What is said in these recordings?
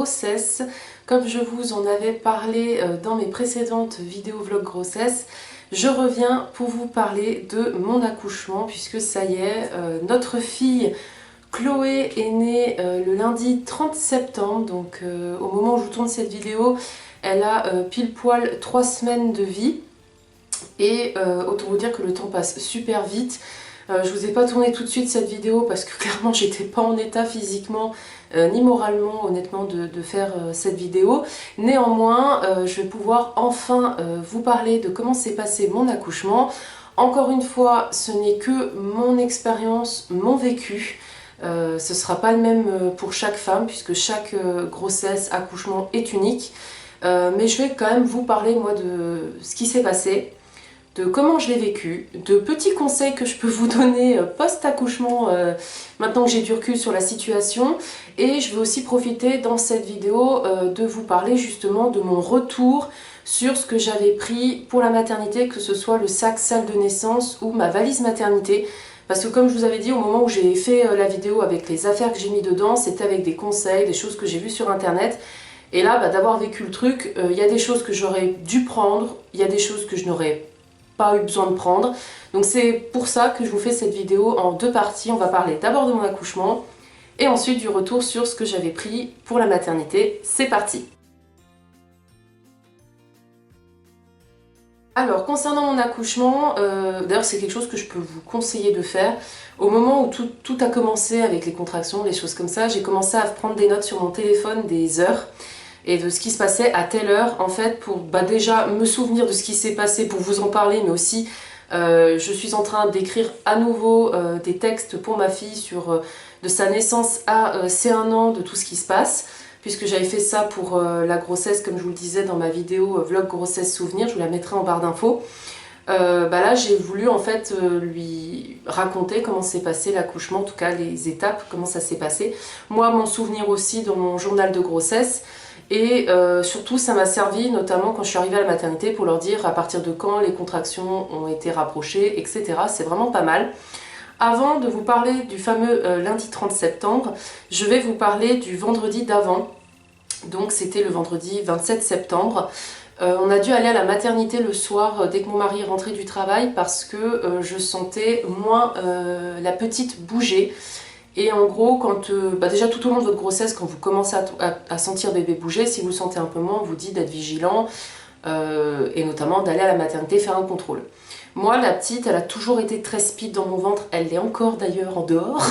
grossesse. Comme je vous en avais parlé dans mes précédentes vidéos vlog grossesse, je reviens pour vous parler de mon accouchement puisque ça y est, notre fille Chloé est née le lundi 30 septembre, donc au moment où je vous tourne cette vidéo, elle a pile poil 3 semaines de vie et autant vous dire que le temps passe super vite. Je vous ai pas tourné tout de suite cette vidéo parce que clairement j'étais pas en état physiquement ni moralement honnêtement de faire cette vidéo. Néanmoins je vais pouvoir enfin vous parler de comment s'est passé mon accouchement. Encore une fois, ce n'est que mon expérience, mon vécu. Ce sera pas le même pour chaque femme puisque chaque grossesse, accouchement est unique. Mais je vais quand même vous parler moi de ce qui s'est passé, de comment je l'ai vécu, de petits conseils que je peux vous donner post-accouchement maintenant que j'ai du recul sur la situation. Et je vais aussi profiter dans cette vidéo de vous parler justement de mon retour sur ce que j'avais pris pour la maternité, que ce soit le sac salle de naissance ou ma valise maternité. Parce que comme je vous avais dit au moment où j'ai fait la vidéo avec les affaires que j'ai mis dedans, c'était avec des conseils, des choses que j'ai vues sur internet. Et là, d'avoir vécu le truc, il y a des choses que j'aurais dû prendre, il y a des choses que je n'aurais pas eu besoin de prendre. Donc c'est pour ça que je vous fais cette vidéo en deux parties. On va parler d'abord de mon accouchement et ensuite du retour sur ce que j'avais pris pour la maternité. C'est parti! Alors concernant mon accouchement, d'ailleurs c'est quelque chose que je peux vous conseiller de faire. Au moment où tout a commencé avec les contractions, les choses comme ça, j'ai commencé à prendre des notes sur mon téléphone des heures et de ce qui se passait à telle heure en fait pour déjà me souvenir de ce qui s'est passé pour vous en parler, mais aussi je suis en train d'écrire à nouveau des textes pour ma fille sur de sa naissance à ses 1 an, de tout ce qui se passe, puisque j'avais fait ça pour la grossesse comme je vous le disais dans ma vidéo vlog grossesse souvenir, je vous la mettrai en barre d'infos. Là j'ai voulu en fait lui raconter comment s'est passé l'accouchement, en tout cas les étapes, comment ça s'est passé. Moi mon souvenir aussi dans mon journal de grossesse. Et surtout ça m'a servi notamment quand je suis arrivée à la maternité pour leur dire à partir de quand les contractions ont été rapprochées, etc. C'est vraiment pas mal. Avant de vous parler du fameux lundi 30 septembre, je vais vous parler du vendredi d'avant. Donc c'était le vendredi 27 septembre. On a dû aller à la maternité le soir dès que mon mari est rentré du travail parce que je sentais moins la petite bouger. Et en gros, quand déjà tout au long de votre grossesse, quand vous commencez à sentir bébé bouger, si vous le sentez un peu moins, on vous dit d'être vigilant et notamment d'aller à la maternité faire un contrôle. Moi, la petite, elle a toujours été très speed dans mon ventre, elle l'est encore d'ailleurs en dehors,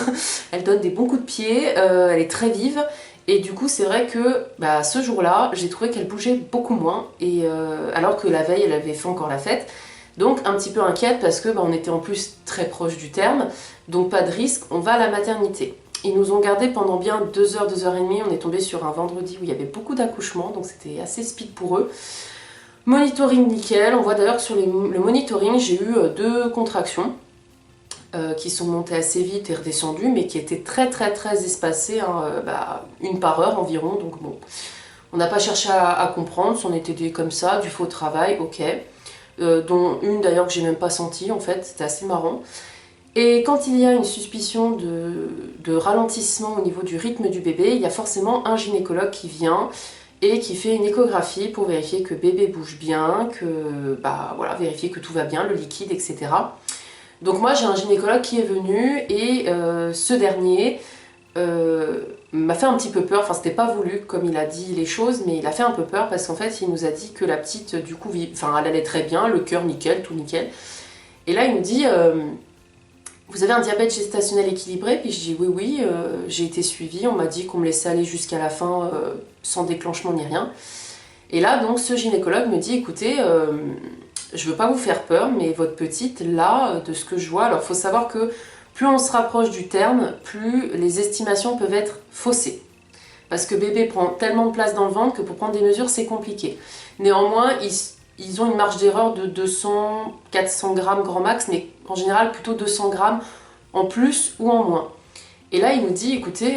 elle donne des bons coups de pied, elle est très vive. Et du coup, c'est vrai que ce jour-là, j'ai trouvé qu'elle bougeait beaucoup moins, et alors que la veille, elle avait fait encore la fête. Donc un petit peu inquiète parce que on était en plus très proche du terme, donc pas de risque, on va à la maternité. Ils nous ont gardés pendant bien 2 heures, 2 heures et demie, on est tombé sur un vendredi où il y avait beaucoup d'accouchements, donc c'était assez speed pour eux. Monitoring nickel, on voit d'ailleurs que sur le monitoring, j'ai eu 2 contractions qui sont montées assez vite et redescendues, mais qui étaient très espacées, hein, une par heure environ, donc bon. On n'a pas cherché à comprendre, si on était des comme ça, du faux travail, ok. Dont une d'ailleurs que j'ai même pas sentie en fait, c'était assez marrant. Et quand il y a une suspicion de ralentissement au niveau du rythme du bébé, il y a forcément un gynécologue qui vient et qui fait une échographie pour vérifier que bébé bouge bien, que voilà, vérifier que tout va bien, le liquide, etc. Donc moi j'ai un gynécologue qui est venu et ce dernier m'a fait un petit peu peur, enfin c'était pas voulu comme il a dit les choses, mais il a fait un peu peur parce qu'en fait il nous a dit que la petite du coup, elle allait très bien, le cœur nickel, tout nickel. Et là il nous dit vous avez un diabète gestationnel équilibré? Puis je dis oui, j'ai été suivie, on m'a dit qu'on me laissait aller jusqu'à la fin sans déclenchement ni rien. Et là donc ce gynécologue me dit écoutez, je veux pas vous faire peur, mais votre petite là, de ce que je vois, alors faut savoir que plus on se rapproche du terme, plus les estimations peuvent être faussées. Parce que bébé prend tellement de place dans le ventre que pour prendre des mesures, c'est compliqué. Néanmoins, ils ont une marge d'erreur de 200-400 grammes grand max, mais en général plutôt 200 grammes en plus ou en moins. Et là, il nous dit, écoutez,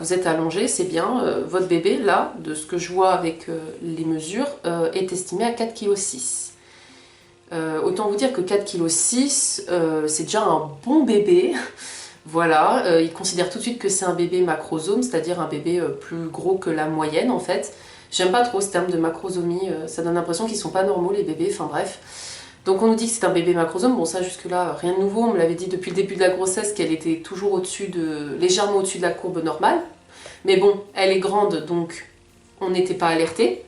vous êtes allongé, c'est bien, votre bébé, là, de ce que je vois avec les mesures, est estimé à 4,6 kg. Autant vous dire que 4,6 kg, c'est déjà un bon bébé. Voilà, il considère tout de suite que c'est un bébé macrosome, c'est-à-dire un bébé plus gros que la moyenne en fait. J'aime pas trop ce terme de macrosomie, ça donne l'impression qu'ils sont pas normaux les bébés, enfin bref. Donc on nous dit que c'est un bébé macrosome, bon ça jusque-là rien de nouveau, on me l'avait dit depuis le début de la grossesse qu'elle était toujours légèrement au-dessus de la courbe normale. Mais bon, elle est grande donc on n'était pas alerté.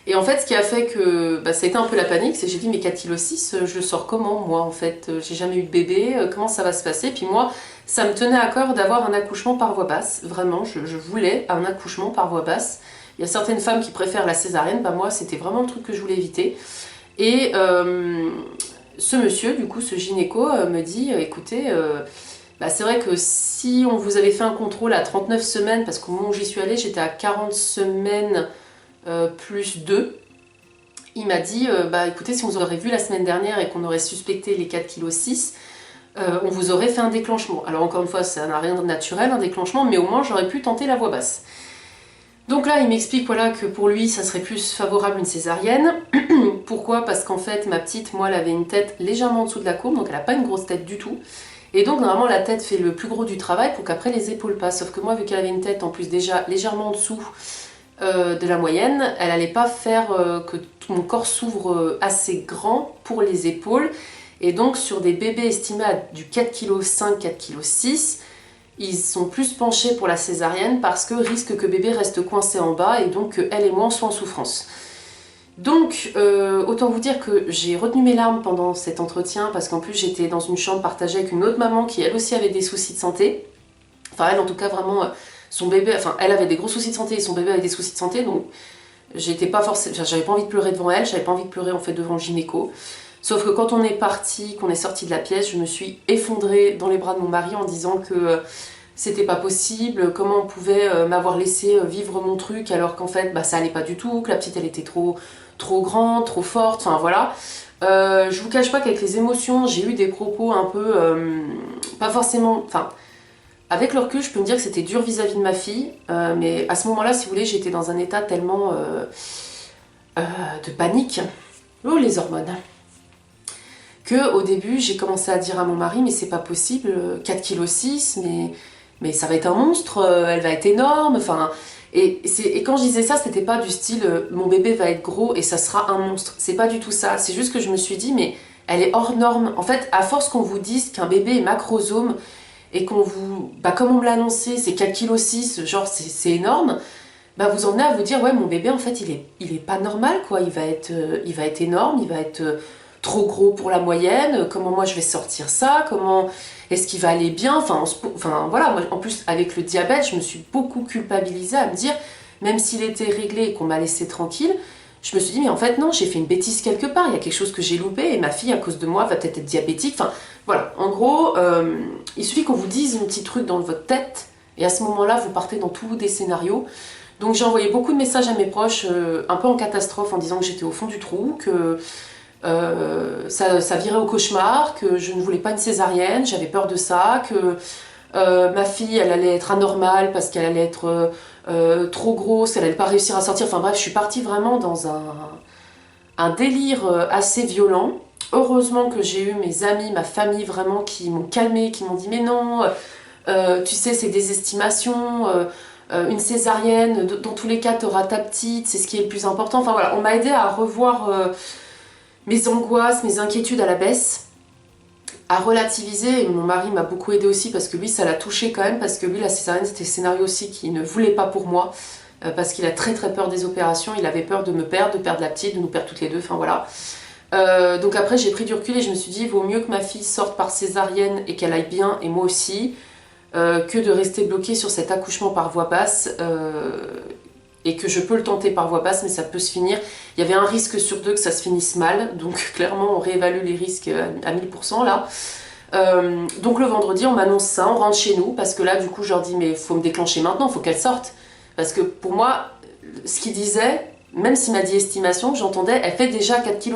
Et en fait ce qui a fait que ça a été un peu la panique, c'est que j'ai dit mais 4,6 kg, je le sors comment moi en fait, j'ai jamais eu de bébé, comment ça va se passer? Puis moi ça me tenait à cœur d'avoir un accouchement par voie basse, vraiment je voulais un accouchement par voie basse. Il y a certaines femmes qui préfèrent la césarienne, moi c'était vraiment le truc que je voulais éviter. Et ce monsieur, du coup, ce gynéco, me dit écoutez, c'est vrai que si on vous avait fait un contrôle à 39 semaines, parce qu'au moment où j'y suis allée, j'étais à 40 semaines plus 2, il m'a dit écoutez, si on vous aurait vu la semaine dernière et qu'on aurait suspecté les 4,6 kg, on vous aurait fait un déclenchement. Alors, encore une fois, ça n'a rien de naturel, un déclenchement, mais au moins j'aurais pu tenter la voie basse. Donc là, il m'explique voilà, que pour lui, ça serait plus favorable une césarienne. Pourquoi? Parce qu'en fait, ma petite, moi, elle avait une tête légèrement en dessous de la courbe, donc elle n'a pas une grosse tête du tout. Et donc, normalement, la tête fait le plus gros du travail pour qu'après les épaules passent. Sauf que moi, vu qu'elle avait une tête en plus déjà légèrement en dessous de la moyenne, elle n'allait pas faire que tout mon corps s'ouvre assez grand pour les épaules. Et donc, sur des bébés estimés à du 4,5 kg, 4,6 kg, ils sont plus penchés pour la césarienne parce que risque que bébé reste coincé en bas et donc qu'elle et moi soient en souffrance. Donc, autant vous dire que j'ai retenu mes larmes pendant cet entretien parce qu'en plus j'étais dans une chambre partagée avec une autre maman qui elle aussi avait des soucis de santé. Enfin elle en tout cas vraiment, son bébé, enfin elle avait des gros soucis de santé et son bébé avait des soucis de santé, donc j'étais pas forcément, j'avais pas envie de pleurer devant elle, j'avais pas envie de pleurer en fait devant le gynéco. Sauf que quand on est parti, qu'on est sorti de la pièce, je me suis effondrée dans les bras de mon mari en disant que c'était pas possible, comment on pouvait m'avoir laissé vivre mon truc alors qu'en fait ça allait pas du tout, que la petite elle était trop grande, trop forte, enfin voilà. Je vous cache pas qu'avec les émotions, j'ai eu des propos un peu, pas forcément, enfin, avec le recul, je peux me dire que c'était dur vis-à-vis de ma fille, mais à ce moment-là, si vous voulez, j'étais dans un état tellement de panique, oh les hormones, que au début, j'ai commencé à dire à mon mari, mais c'est pas possible, 4,6 kg, mais ça va être un monstre, elle va être énorme, enfin... Et quand je disais ça, c'était pas du style mon bébé va être gros et ça sera un monstre. C'est pas du tout ça. C'est juste que je me suis dit, mais elle est hors norme. En fait, à force qu'on vous dise qu'un bébé est macrosome et qu'on vous. Comme on me l'a annoncé, c'est 4,6 kg, genre c'est énorme, vous en venez à vous dire, ouais, mon bébé en fait il est pas normal quoi. Il va être énorme, il va être trop gros pour la moyenne. Comment moi je vais sortir ça? Comment. Est-ce qu'il va aller bien? Enfin voilà, moi, en plus avec le diabète, je me suis beaucoup culpabilisée à me dire, même s'il était réglé et qu'on m'a laissé tranquille, je me suis dit mais en fait non, j'ai fait une bêtise quelque part, il y a quelque chose que j'ai loupé et ma fille à cause de moi va peut-être être diabétique. Enfin voilà, en gros, il suffit qu'on vous dise un petit truc dans votre tête et à ce moment-là vous partez dans tous des scénarios. Donc j'ai envoyé beaucoup de messages à mes proches, un peu en catastrophe en disant que j'étais au fond du trou, que ça virait au cauchemar, que je ne voulais pas une césarienne, j'avais peur de ça, que ma fille elle allait être anormale parce qu'elle allait être trop grosse, elle allait pas réussir à sortir, enfin bref, je suis partie vraiment dans un délire assez violent. Heureusement que j'ai eu mes amis, ma famille vraiment qui m'ont calmée, qui m'ont dit mais non, tu sais c'est des estimations, une césarienne, dans tous les cas t'auras ta petite, c'est ce qui est le plus important. Enfin voilà, on m'a aidé à revoir mes angoisses, mes inquiétudes à la baisse, à relativiser, et mon mari m'a beaucoup aidé aussi parce que lui ça l'a touché quand même, parce que lui la césarienne c'était le scénario aussi qu'il ne voulait pas pour moi, parce qu'il a très peur des opérations, il avait peur de me perdre, de perdre la petite, de nous perdre toutes les deux, enfin voilà. Donc après j'ai pris du recul et je me suis dit il vaut mieux que ma fille sorte par césarienne et qu'elle aille bien, et moi aussi, que de rester bloquée sur cet accouchement par voie basse, et que je peux le tenter par voie basse mais ça peut se finir, il y avait un risque sur 2 que ça se finisse mal, donc clairement on réévalue les risques à 1000% là. Donc le vendredi on m'annonce ça, on rentre chez nous parce que là du coup je leur dis mais faut me déclencher maintenant, faut qu'elle sorte, parce que pour moi ce qu'il disait, même s'il m'a dit estimation, j'entendais elle fait déjà 4,6 kg,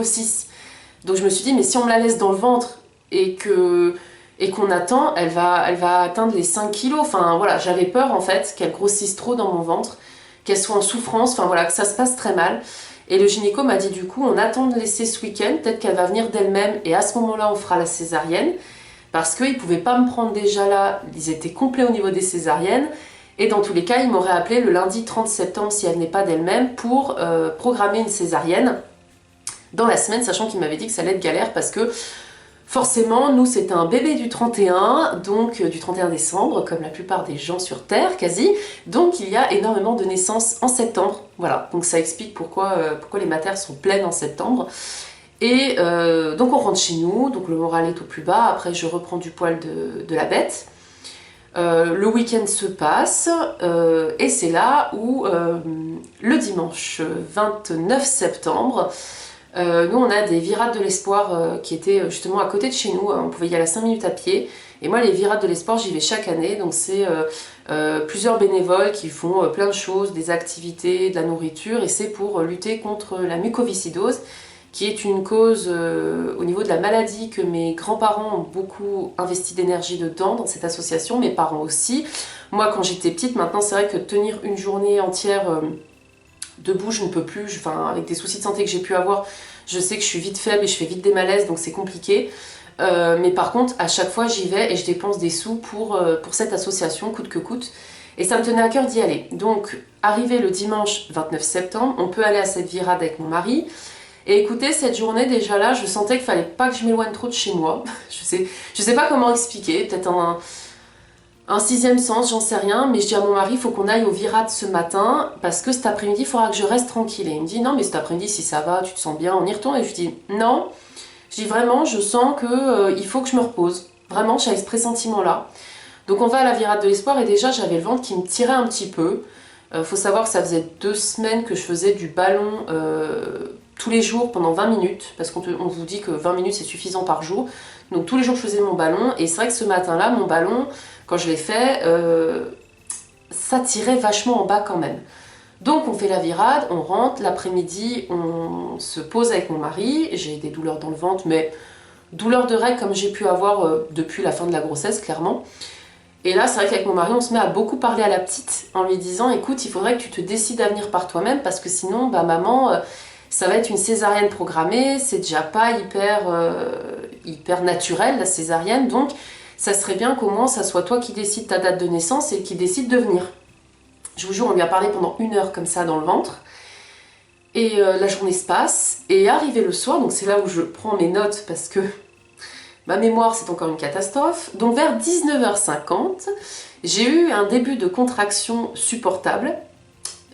donc je me suis dit mais si on me la laisse dans le ventre et qu'on attend, elle va atteindre les 5 kilos, enfin voilà, j'avais peur en fait qu'elle grossisse trop dans mon ventre, qu'elle soit en souffrance, enfin voilà, que ça se passe très mal. Et le gynéco m'a dit du coup, on attend de laisser ce week-end, peut-être qu'elle va venir d'elle-même et à ce moment-là on fera la césarienne. parce qu'ils ne pouvaient pas me prendre déjà là, ils étaient complets au niveau des césariennes, et dans tous les cas, ils m'auraient appelé le lundi 30 septembre si elle venait pas d'elle-même pour programmer une césarienne dans la semaine, sachant qu'ils m'avaient dit que ça allait être galère parce que forcément, nous, c'était un bébé du 31, donc du 31 décembre, comme la plupart des gens sur Terre, quasi. Donc, il y a énormément de naissances en septembre. Voilà, donc ça explique pourquoi les matères sont pleines en septembre. Et donc, on rentre chez nous, donc le moral est au plus bas. Après, je reprends du poil de la bête. Le week-end se passe, et c'est là où, le dimanche 29 septembre, nous on a des virades de l'espoir qui étaient justement à côté de chez nous, on pouvait y aller à 5 minutes à pied, et moi les virades de l'espoir j'y vais chaque année, donc c'est plusieurs bénévoles qui font plein de choses, des activités, de la nourriture, et c'est pour lutter contre la mucoviscidose, qui est une cause au niveau de la maladie que mes grands-parents ont beaucoup investi d'énergie dedans, dans cette association, mes parents aussi. Moi quand j'étais petite, maintenant c'est vrai que tenir une journée entière debout, je ne peux plus, enfin, avec des soucis de santé que j'ai pu avoir, je sais que je suis vite faible et je fais vite des malaises, donc c'est compliqué. Mais par contre, à chaque fois, j'y vais et je dépense des sous pour cette association, coûte que coûte. Et ça me tenait à cœur d'y aller. Donc, arrivé le dimanche 29 septembre, on peut aller à cette virade avec mon mari. Et écoutez, cette journée, déjà là, je sentais qu'il fallait pas que je m'éloigne trop de chez moi. Je sais pas comment expliquer, peut-être un sixième sens, j'en sais rien, mais je dis à mon mari, il faut qu'on aille au virade ce matin, parce que cet après-midi, il faudra que je reste tranquille. Et il me dit, non, mais cet après-midi, si ça va, tu te sens bien, on y retourne. Et je dis, non, je dis vraiment, je sens que il faut que je me repose. Vraiment, j'avais ce pressentiment-là. Donc on va à la virade de l'espoir, et déjà, j'avais le ventre qui me tirait un petit peu. Faut savoir que ça faisait 2 semaines que je faisais du ballon tous les jours pendant 20 minutes, parce qu'on vous dit que 20 minutes, c'est suffisant par jour. Donc tous les jours, je faisais mon ballon, et c'est vrai que ce matin-là, mon ballon, quand je l'ai fait, ça tirait vachement en bas quand même. Donc on fait la virade, on rentre, l'après-midi on se pose avec mon mari, j'ai des douleurs dans le ventre, mais douleurs de règles comme j'ai pu avoir depuis la fin de la grossesse, clairement. Et là c'est vrai qu'avec mon mari on se met à beaucoup parler à la petite, en lui disant écoute, il faudrait que tu te décides à venir par toi-même, parce que sinon, bah maman, ça va être une césarienne programmée, c'est déjà pas hyper naturel la césarienne, donc ça serait bien qu'au moins ça soit toi qui décides ta date de naissance et qui décide de venir. Je vous jure, on lui a parlé pendant 1 heure comme ça dans le ventre. Et la journée se passe, et arrivé le soir, donc c'est là où je prends mes notes parce que ma mémoire c'est encore une catastrophe. Donc vers 19h50, j'ai eu un début de contraction supportable,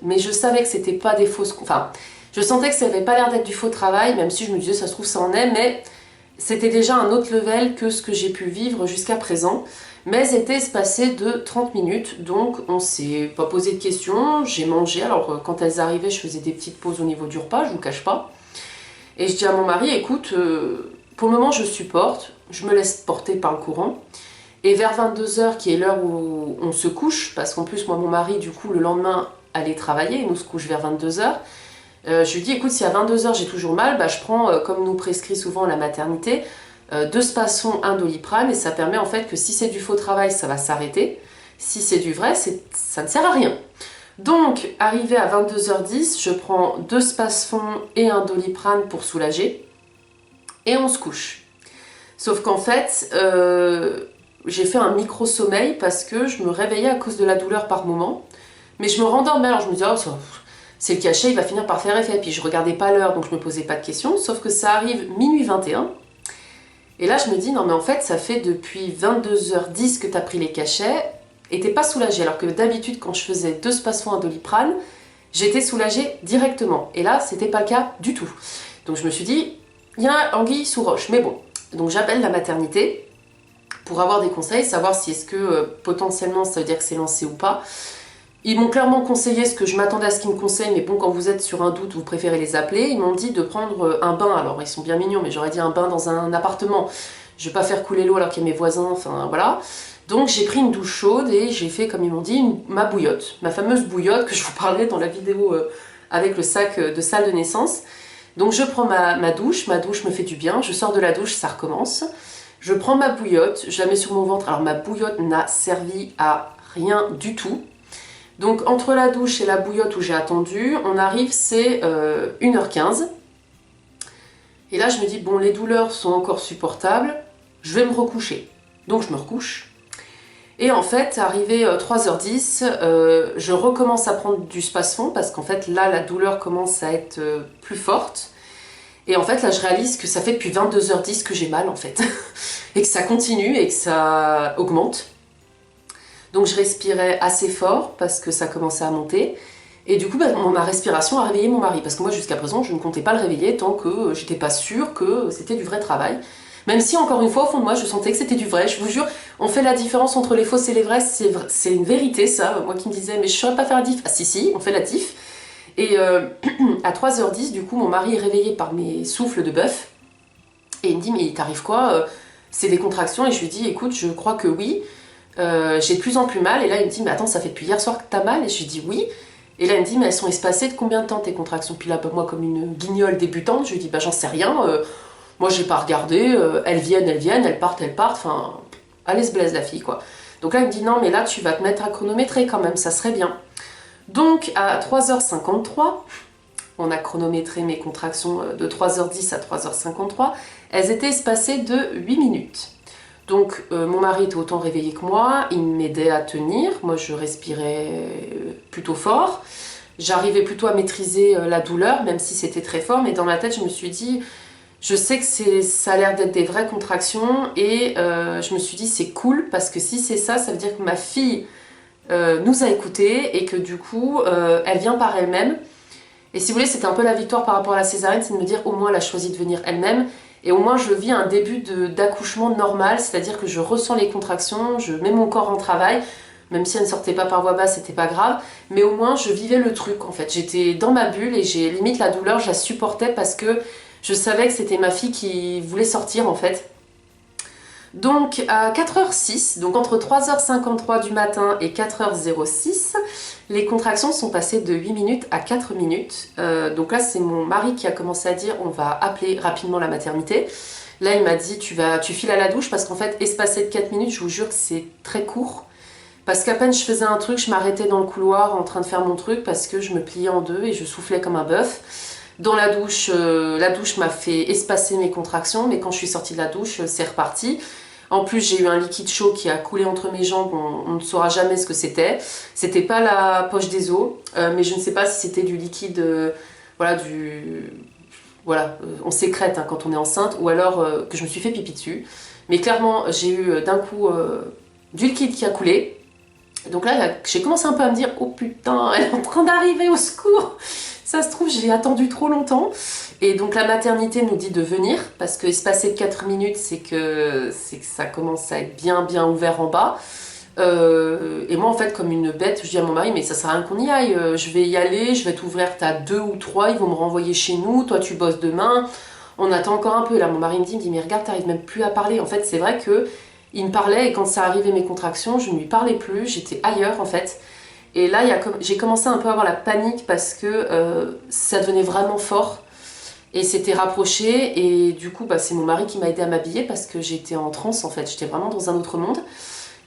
mais je savais que c'était pas des fausses... Enfin, je sentais que ça avait pas l'air d'être du faux travail, même si je me disais ça se trouve ça en est, mais c'était déjà un autre level que ce que j'ai pu vivre jusqu'à présent, mais était espacé de 30 minutes, donc on s'est pas posé de questions, j'ai mangé, alors quand elles arrivaient je faisais des petites pauses au niveau du repas, je vous cache pas, et je dis à mon mari, écoute, pour le moment je supporte, je me laisse porter par le courant, et vers 22h qui est l'heure où on se couche, parce qu'en plus moi mon mari du coup le lendemain allait travailler, il nous se couche vers 22h, je lui dis écoute, si à 22h j'ai toujours mal, bah, je prends, comme nous prescrit souvent la maternité, 2 Spasson, 1 Doliprane, et ça permet en fait que si c'est du faux travail, ça va s'arrêter. Si c'est du vrai, ça ne sert à rien. Donc, arrivé à 22h10, je prends 2 Spasson et 1 Doliprane pour soulager, et on se couche. Sauf qu'en fait, j'ai fait un micro-sommeil parce que je me réveillais à cause de la douleur par moment, mais je me rendormais, alors je me disais, oh, c'est le cachet, il va finir par faire effet. Puis je regardais pas l'heure, donc je me posais pas de questions. Sauf que ça arrive minuit 21. Et là, je me dis, non mais en fait, ça fait depuis 22h10 que tu as pris les cachets et t'es pas soulagée. Alors que d'habitude, quand je faisais 2 Spasson, 1 Doliprane, j'étais soulagée directement. Et là, c'était pas le cas du tout. Donc je me suis dit, il y a anguille sous roche. Mais bon, donc j'appelle la maternité pour avoir des conseils, savoir si est-ce que potentiellement ça veut dire que c'est lancé ou pas. Ils m'ont clairement conseillé ce que je m'attendais à ce qu'ils me conseillent, mais bon, quand vous êtes sur un doute, vous préférez les appeler. Ils m'ont dit de prendre un bain, alors ils sont bien mignons, mais j'aurais dit un bain dans un appartement. Je vais pas faire couler l'eau alors qu'il y a mes voisins, enfin voilà. Donc j'ai pris une douche chaude et j'ai fait, comme ils m'ont dit, ma bouillotte. Ma fameuse bouillotte que je vous parlais dans la vidéo avec le sac de salle de naissance. Donc je prends ma douche me fait du bien, je sors de la douche, ça recommence. Je prends ma bouillotte, je la mets sur mon ventre. Alors ma bouillotte n'a servi à rien du tout. Donc entre la douche et la bouillotte où j'ai attendu, on arrive, c'est 1h15. Et là je me dis, bon, les douleurs sont encore supportables, je vais me recoucher. Donc je me recouche. Et en fait, arrivé 3h10, je recommence à prendre du Spasfon parce qu'en fait, là, la douleur commence à être plus forte. Et en fait, là, je réalise que ça fait depuis 22h10 que j'ai mal, en fait. Et que ça continue et que ça augmente. Donc, je respirais assez fort parce que ça commençait à monter. Et du coup, ma respiration a réveillé mon mari. Parce que moi, jusqu'à présent, je ne comptais pas le réveiller tant que j'étais pas sûre que c'était du vrai travail. Même si, encore une fois, au fond de moi, je sentais que c'était du vrai. Je vous jure, on fait la différence entre les fausses et les vraies. C'est une vérité, ça. Moi qui me disais, mais je ne saurais pas faire la diff. Ah si, on fait la diff. Et à 3h10, du coup, mon mari est réveillé par mes souffles de bœuf. Et il me dit, mais il t'arrive quoi? C'est des contractions. Et je lui dis, écoute, je crois que oui. J'ai de plus en plus mal. Et là, il me dit, mais attends, ça fait depuis hier soir que t'as mal? Et je lui dis, oui. Et là, il me dit, mais elles sont espacées de combien de temps tes contractions? Puis là, moi, comme une guignole débutante, je lui dis, bah j'en sais rien. Moi, j'ai pas regardé, elles viennent, elles partent, enfin, allez se blaise la fille, quoi. Donc là, il me dit, non, mais là, tu vas te mettre à chronométrer quand même, ça serait bien. Donc, à 3h53, on a chronométré mes contractions de 3h10 à 3h53, elles étaient espacées de 8 minutes. Donc, mon mari était autant réveillé que moi, il m'aidait à tenir, moi, je respirais plutôt fort, j'arrivais plutôt à maîtriser la douleur, même si c'était très fort, mais dans ma tête, je me suis dit... Je sais que ça a l'air d'être des vraies contractions et je me suis dit c'est cool parce que si c'est ça, ça veut dire que ma fille nous a écoutés et que du coup elle vient par elle-même. Et si vous voulez, c'était un peu la victoire par rapport à la césarienne, c'est de me dire au moins elle a choisi de venir elle-même et au moins je vis un début d'accouchement normal, c'est-à-dire que je ressens les contractions, je mets mon corps en travail, même si elle ne sortait pas par voie basse, c'était pas grave, mais au moins je vivais le truc en fait. J'étais dans ma bulle et j'ai limite la douleur, je la supportais parce que je savais que c'était ma fille qui voulait sortir en fait. Donc à 4h06, donc entre 3h53 du matin et 4h06, les contractions sont passées de 8 minutes à 4 minutes. Donc là c'est mon mari qui a commencé à dire on va appeler rapidement la maternité. Là il m'a dit tu files à la douche parce qu'en fait espacé de 4 minutes je vous jure que c'est très court. Parce qu'à peine je faisais un truc, je m'arrêtais dans le couloir en train de faire mon truc parce que je me pliais en deux et je soufflais comme un bœuf. Dans la douche m'a fait espacer mes contractions, mais quand je suis sortie de la douche, c'est reparti. En plus, j'ai eu un liquide chaud qui a coulé entre mes jambes, on ne saura jamais ce que c'était. C'était pas la poche des os, mais je ne sais pas si c'était du liquide, on sécrète hein, quand on est enceinte, ou alors que je me suis fait pipi dessus. Mais clairement, j'ai eu d'un coup du liquide qui a coulé. Donc là, j'ai commencé un peu à me dire, oh putain, elle est en train d'arriver, au secours! Ça se trouve, j'ai attendu trop longtemps. Et donc la maternité nous dit de venir, parce que espacer de 4 minutes, c'est que ça commence à être bien ouvert en bas. Et moi, en fait, comme une bête, je dis à mon mari, mais ça sert à rien qu'on y aille. Je vais y aller, je vais t'ouvrir, t'as 2 ou 3, ils vont me renvoyer chez nous, toi tu bosses demain. On attend encore un peu. Là, mon mari me dit, mais regarde, t'arrives même plus à parler. En fait, c'est vrai que il me parlait, et quand ça arrivait mes contractions, je ne lui parlais plus, j'étais ailleurs, en fait. Et là, j'ai commencé un peu à avoir la panique parce que ça devenait vraiment fort et c'était rapproché. Et du coup, c'est mon mari qui m'a aidé à m'habiller parce que j'étais en transe en fait. J'étais vraiment dans un autre monde.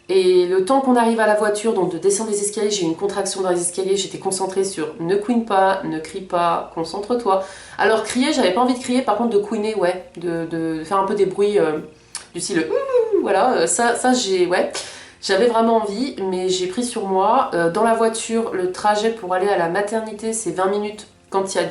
Et le temps qu'on arrive à la voiture, donc de descendre les escaliers, j'ai eu une contraction dans les escaliers. J'étais concentrée sur ne couine pas, ne crie pas, concentre-toi. Alors crier, j'avais pas envie de crier, par contre de couiner, ouais, de faire un peu des bruits du style voilà, j'avais vraiment envie, mais j'ai pris sur moi. Dans la voiture, le trajet pour aller à la maternité, c'est 20 minutes quand il y a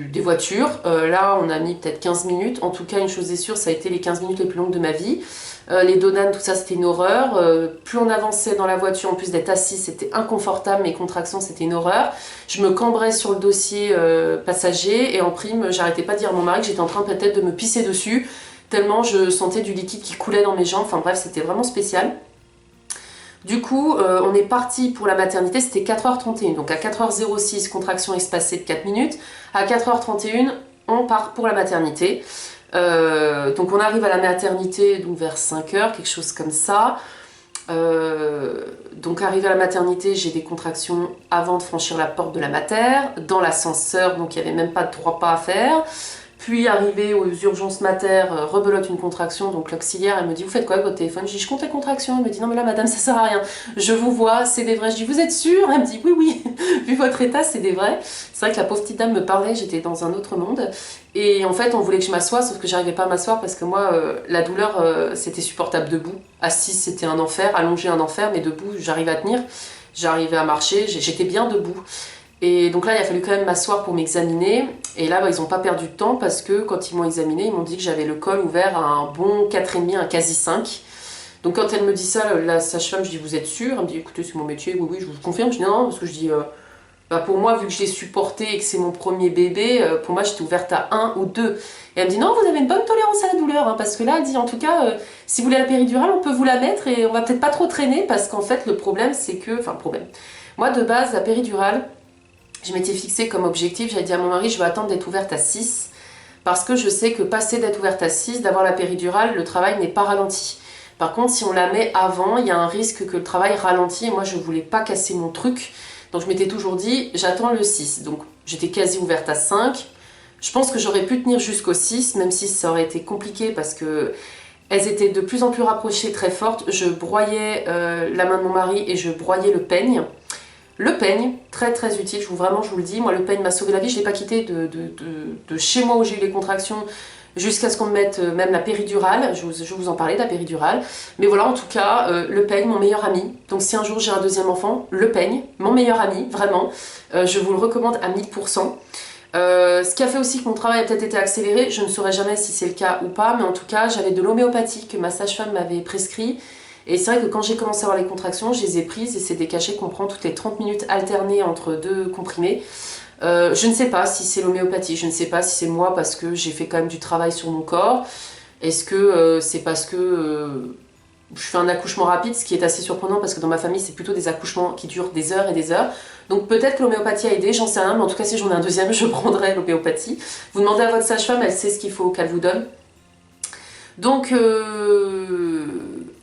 des voitures. Là, on a mis peut-être 15 minutes. En tout cas, une chose est sûre, ça a été les 15 minutes les plus longues de ma vie. Les donanes, tout ça, c'était une horreur. Plus on avançait dans la voiture, en plus d'être assis, c'était inconfortable. Mes contractions, c'était une horreur. Je me cambrais sur le dossier passager et en prime, j'arrêtais pas de dire à mon mari que j'étais en train peut-être de me pisser dessus. Tellement je sentais du liquide qui coulait dans mes jambes, enfin bref, c'était vraiment spécial. Du coup, on est parti pour la maternité, c'était 4h31, donc à 4h06, contraction espacée de 4 minutes, à 4h31, on part pour la maternité. Donc on arrive à la maternité donc vers 5h, quelque chose comme ça. Donc arrivé à la maternité, j'ai des contractions avant de franchir la porte de la mater, dans l'ascenseur, donc il n'y avait même pas de 3 pas à faire. Puis arrivé aux urgences mater, rebelote une contraction, donc l'auxiliaire, elle me dit vous faites quoi avec votre téléphone? Je dis je compte les contractions. Elle me dit non mais là madame ça sert à rien, je vous vois, c'est des vrais. Je dis vous êtes sûre? Elle me dit oui oui, vu votre état c'est des vrais. C'est vrai que la pauvre petite dame me parlait, j'étais dans un autre monde. Et en fait on voulait que je m'assoie, sauf que j'arrivais pas à m'asseoir parce que moi la douleur c'était supportable debout. Assise c'était un enfer, allongé un enfer, mais debout j'arrivais à tenir, j'arrivais à marcher, j'étais bien debout. Et donc là, il a fallu quand même m'asseoir pour m'examiner. Et là, ils n'ont pas perdu de temps parce que quand ils m'ont examiné, ils m'ont dit que j'avais le col ouvert à un bon 4,5, un quasi 5. Donc quand elle me dit ça, la sage-femme, je dis vous êtes sûre? Elle me dit écoutez, c'est mon métier, oui, oui, je vous confirme. Je dis non, parce que je dis pour moi, vu que je l'ai supporté et que c'est mon premier bébé, pour moi, j'étais ouverte à 1 ou 2. Et elle me dit non, vous avez une bonne tolérance à la douleur, hein, parce que là, elle dit en tout cas, si vous voulez la péridurale, on peut vous la mettre et on va peut-être pas trop traîner parce qu'en fait, le problème, c'est que. Enfin, problème. Moi, de base, la péridurale, je m'étais fixée comme objectif, j'avais dit à mon mari, je vais attendre d'être ouverte à 6, parce que je sais que passer d'être ouverte à 6, d'avoir la péridurale, le travail n'est pas ralenti. Par contre, si on la met avant, il y a un risque que le travail ralentit, et moi je voulais pas casser mon truc, donc je m'étais toujours dit, j'attends le 6. Donc j'étais quasi ouverte à 5, je pense que j'aurais pu tenir jusqu'au 6, même si ça aurait été compliqué, parce que elles étaient de plus en plus rapprochées, très fortes, je broyais la main de mon mari et je broyais le peigne. Le peigne, très très utile, vraiment je vous le dis, moi le peigne m'a sauvé la vie, je ne l'ai pas quitté de chez moi où j'ai eu les contractions jusqu'à ce qu'on me mette même la péridurale, je vais vous en parler de la péridurale, mais voilà en tout cas, le peigne, mon meilleur ami, donc si un jour j'ai un deuxième enfant, le peigne, mon meilleur ami, vraiment, je vous le recommande à 1000%. Ce qui a fait aussi que mon travail a peut-être été accéléré, je ne saurais jamais si c'est le cas ou pas, mais en tout cas j'avais de l'homéopathie que ma sage-femme m'avait prescrit. Et c'est vrai que quand j'ai commencé à avoir les contractions, je les ai prises et c'est des cachets qu'on prend toutes les 30 minutes alternées entre 2 comprimés. Je ne sais pas si c'est l'homéopathie, je ne sais pas si c'est moi parce que j'ai fait quand même du travail sur mon corps. Est-ce que c'est parce que je fais un accouchement rapide, ce qui est assez surprenant parce que dans ma famille c'est plutôt des accouchements qui durent des heures et des heures. Donc peut-être que l'homéopathie a aidé, j'en sais rien, mais en tout cas si j'en ai un deuxième, je prendrai l'homéopathie. Vous demandez à votre sage-femme, elle sait ce qu'il faut qu'elle vous donne. Donc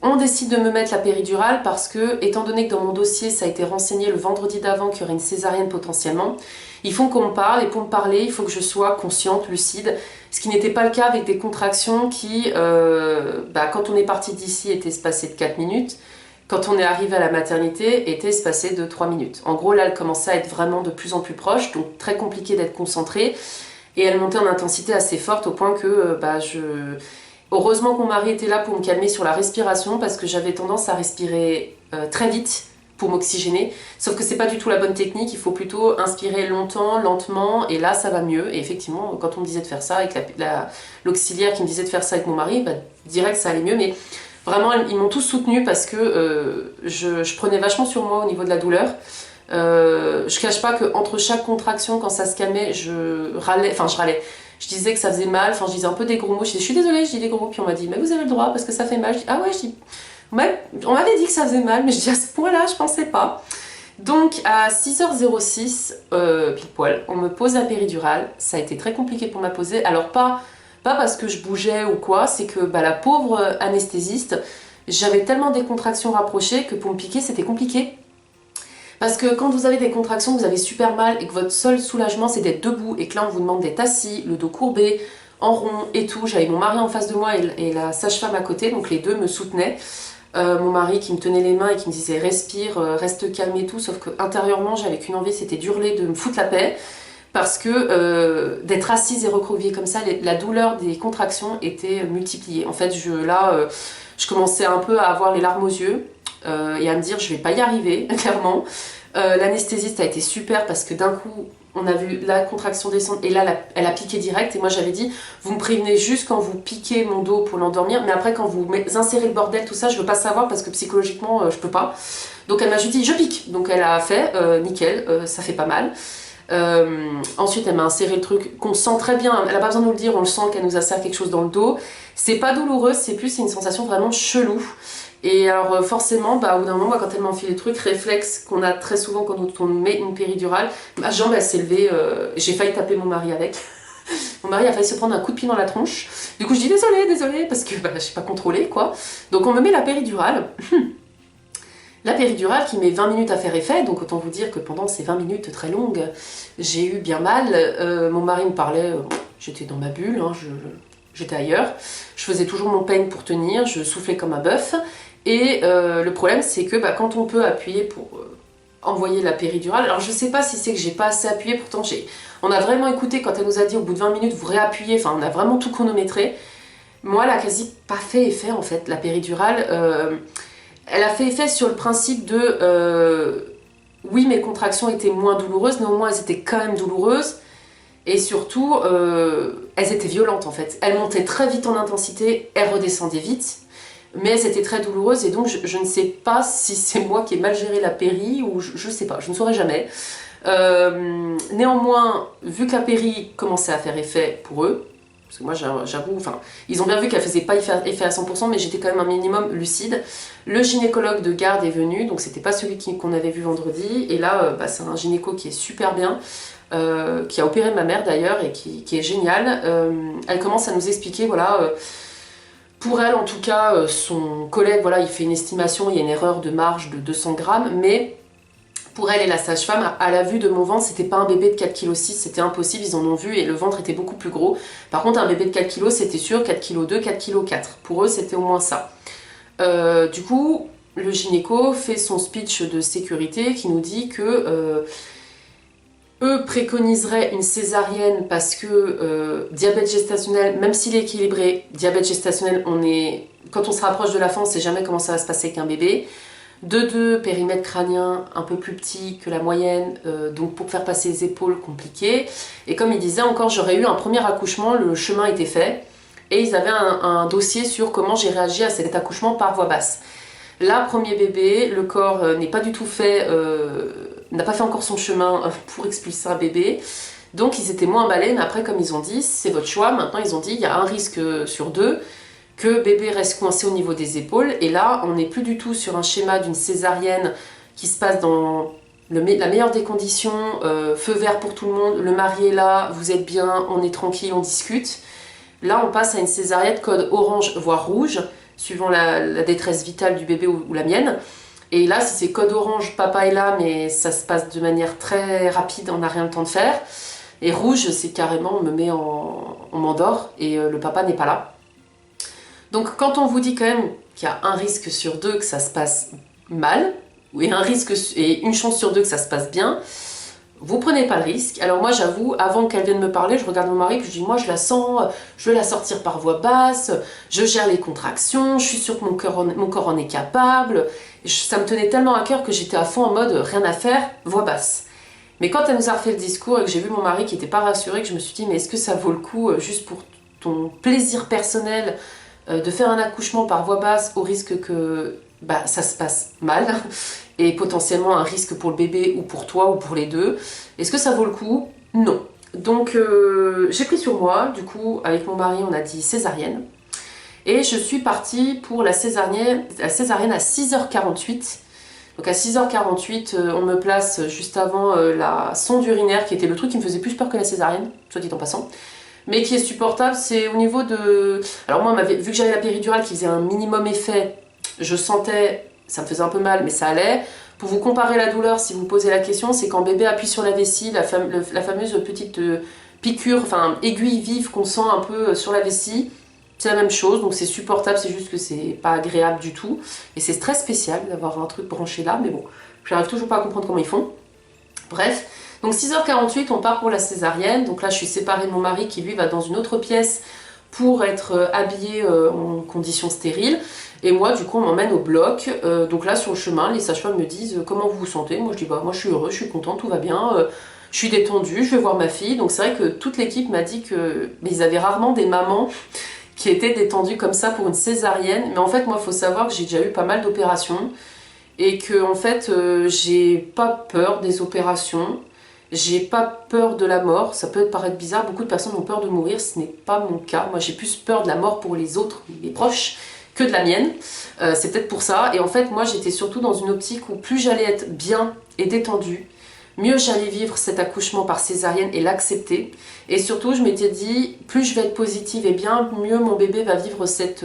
on décide de me mettre la péridurale parce que, étant donné que dans mon dossier ça a été renseigné le vendredi d'avant qu'il y aurait une césarienne potentiellement, il faut qu'on me parle, et pour me parler il faut que je sois consciente, lucide, ce qui n'était pas le cas avec des contractions qui, quand on est parti d'ici, étaient espacées de 4 minutes, quand on est arrivé à la maternité, étaient espacées de 3 minutes. En gros là elle commençait à être vraiment de plus en plus proche, donc très compliqué d'être concentrée, et elle montait en intensité assez forte au point que heureusement que mon mari était là pour me calmer sur la respiration parce que j'avais tendance à respirer très vite pour m'oxygéner. Sauf que c'est pas du tout la bonne technique, il faut plutôt inspirer longtemps, lentement, et là ça va mieux. Et effectivement, quand on me disait de faire ça, avec l'auxiliaire qui me disait de faire ça avec mon mari, direct ça allait mieux. Mais vraiment, ils m'ont tous soutenue parce que je prenais vachement sur moi au niveau de la douleur. Je cache pas qu'entre chaque contraction, quand ça se calmait, je râlais. Je disais que ça faisait mal, je disais un peu des gros mots, je suis désolée, je dis des gros mots, puis on m'a dit mais vous avez le droit parce que ça fait mal. Je dis ah ouais, on m'avait dit que ça faisait mal, mais je dis à ce point-là, je pensais pas. Donc à 6h06, pile poil, on me pose la péridurale, ça a été très compliqué pour me poser, alors pas parce que je bougeais ou quoi, c'est que la pauvre anesthésiste, j'avais tellement des contractions rapprochées que pour me piquer c'était compliqué. Parce que quand vous avez des contractions, vous avez super mal et que votre seul soulagement c'est d'être debout et que là on vous demande d'être assis, le dos courbé, en rond et tout. J'avais mon mari en face de moi et la sage-femme à côté, donc les deux me soutenaient. Mon mari qui me tenait les mains et qui me disait respire, reste calme et tout, sauf que intérieurement j'avais qu'une envie, c'était d'hurler, de me foutre la paix. Parce que d'être assise et recroquevillée comme ça, la douleur des contractions était multipliée. En fait, je commençais un peu à avoir les larmes aux yeux. Et à me dire je vais pas y arriver clairement. L'anesthésiste a été super parce que d'un coup on a vu la contraction descendre et là elle a piqué direct et moi j'avais dit vous me prévenez juste quand vous piquez mon dos pour l'endormir, mais après quand vous insérez le bordel tout ça je veux pas savoir parce que psychologiquement je peux pas. Donc elle m'a juste dit je pique, donc elle a fait nickel, ça fait pas mal. Ensuite elle m'a inséré le truc qu'on sent très bien, elle a pas besoin de nous le dire, on le sent qu'elle nous insère quelque chose dans le dos. C'est pas douloureux, c'est une sensation vraiment chelou. Et alors forcément, au bout d'un moment, quand elle m'a enfilé le truc, réflexe qu'on a très souvent quand on met une péridurale, ma jambe elle s'est levée, j'ai failli taper mon mari avec. Mon mari a failli se prendre un coup de pied dans la tronche. Du coup je dis désolée, parce que je sais pas contrôler quoi. Donc on me met la péridurale. La péridurale qui met 20 minutes à faire effet, donc autant vous dire que pendant ces 20 minutes très longues, j'ai eu bien mal. Mon mari me parlait j'étais dans ma bulle, hein, j'étais ailleurs. Je faisais toujours mon peigne pour tenir, je soufflais comme un bœuf. Et le problème, c'est que quand on peut appuyer pour envoyer la péridurale, alors je sais pas si c'est que j'ai pas assez appuyé, pourtant on a vraiment écouté quand elle nous a dit au bout de 20 minutes, vous réappuyez, enfin on a vraiment tout chronométré. Moi, elle a quasi pas fait effet en fait, la péridurale. Elle a fait effet sur le principe de oui, mes contractions étaient moins douloureuses, néanmoins elles étaient quand même douloureuses. Et surtout, elles étaient violentes en fait. Elles montaient très vite en intensité, elles redescendaient vite. Mais elles étaient très douloureuses et donc je ne sais pas si c'est moi qui ai mal géré la péri ou je sais pas, je ne saurais jamais. Néanmoins, vu que la péri commençait à faire effet pour eux, parce que moi j'avoue, enfin, ils ont bien vu qu'elle faisait pas effet à 100%, mais j'étais quand même un minimum lucide. Le gynécologue de garde est venu, donc c'était pas celui qu'on avait vu vendredi, et là c'est un gynéco qui est super bien, qui a opéré ma mère d'ailleurs et qui est génial. Elle commence à nous expliquer, voilà, pour elle en tout cas, son collègue, voilà, il fait une estimation, il y a une erreur de marge de 200 grammes, mais pour elle et la sage-femme, à la vue de mon ventre, c'était pas un bébé de 4,6 kg, c'était impossible, ils en ont vu et le ventre était beaucoup plus gros. Par contre, un bébé de 4 kg, c'était sûr, 4,2 kg, 4,4 kg. Pour eux, c'était au moins ça. Du coup, le gynéco fait son speech de sécurité qui nous dit que eux préconiseraient une césarienne parce que diabète gestationnel, même s'il est équilibré, diabète gestationnel, quand on se rapproche de la fin, on ne sait jamais comment ça va se passer avec un bébé. De 2, périmètre crânien un peu plus petit que la moyenne, donc pour faire passer les épaules, compliqué. Et comme il disait encore, j'aurais eu un premier accouchement, le chemin était fait, et ils avaient un dossier sur comment j'ai réagi à cet accouchement par voie basse. Là, premier bébé, le corps n'est pas du tout fait, n'a pas fait encore son chemin pour expulser un bébé, donc ils étaient moins emballés, mais après comme ils ont dit, c'est votre choix, maintenant ils ont dit, il y a un risque sur 2, que bébé reste coincé au niveau des épaules, et là on n'est plus du tout sur un schéma d'une césarienne qui se passe dans la meilleure des conditions, feu vert pour tout le monde, le mari est là, vous êtes bien, on est tranquille, on discute. Là on passe à une césarienne code orange voire rouge, suivant la détresse vitale du bébé ou la mienne. Et là si c'est code orange, papa est là mais ça se passe de manière très rapide, on n'a rien le temps de faire. Et rouge c'est carrément on m'endort et le papa n'est pas là. Donc quand on vous dit quand même qu'il y a un risque sur 2 que ça se passe mal, et un risque et une chance sur 2 que ça se passe bien, vous prenez pas le risque. Alors moi j'avoue, avant qu'elle vienne me parler, je regarde mon mari et je dis moi je la sens, je vais la sortir par voie basse, je gère les contractions, je suis sûre que mon corps en est capable. Ça me tenait tellement à cœur que j'étais à fond en mode rien à faire, voie basse. Mais quand elle nous a refait le discours et que j'ai vu mon mari qui était pas rassuré, que je me suis dit mais est-ce que ça vaut le coup juste pour ton plaisir personnel de faire un accouchement par voie basse au risque que ça se passe mal et potentiellement un risque pour le bébé ou pour toi ou pour les deux. Est-ce que ça vaut le coup? Non. Donc j'ai pris sur moi, du coup avec mon mari on a dit césarienne et je suis partie pour la césarienne à 6h48. Donc à 6h48 on me place juste avant la sonde urinaire qui était le truc qui me faisait plus peur que la césarienne, soit dit en passant. Mais qui est supportable, c'est au niveau de... Alors moi, vu que j'avais la péridurale qui faisait un minimum effet, je sentais, ça me faisait un peu mal, mais ça allait. Pour vous comparer la douleur, si vous posez la question, c'est quand bébé appuie sur la vessie, la fameuse petite piqûre, enfin aiguille vive qu'on sent un peu sur la vessie, c'est la même chose, donc c'est supportable, c'est juste que c'est pas agréable du tout. Et c'est très spécial d'avoir un truc branché là, mais bon, j'arrive toujours pas à comprendre comment ils font. Bref. Donc 6h48, on part pour la césarienne. Donc là, je suis séparée de mon mari qui, lui, va dans une autre pièce pour être habillé en conditions stériles. Et moi, du coup, on m'emmène au bloc. Donc là, sur le chemin, les sages-femmes me disent « Comment vous vous sentez ?» Moi, je dis « Moi, je suis heureuse, je suis contente, tout va bien. Je suis détendue, je vais voir ma fille. » Donc c'est vrai que toute l'équipe m'a dit que... Mais ils avaient rarement des mamans qui étaient détendues comme ça pour une césarienne. Mais en fait, moi, il faut savoir que j'ai déjà eu pas mal d'opérations. Et que, en fait, j'ai pas peur des opérations. J'ai pas peur de la mort, ça peut paraître bizarre, beaucoup de personnes ont peur de mourir, ce n'est pas mon cas. Moi j'ai plus peur de la mort pour les autres, les proches, que de la mienne. C'est peut-être pour ça. Et en fait moi j'étais surtout dans une optique où plus j'allais être bien et détendue, mieux j'allais vivre cet accouchement par césarienne et l'accepter. Et surtout je m'étais dit, plus je vais être positive et bien, mieux mon bébé va vivre cette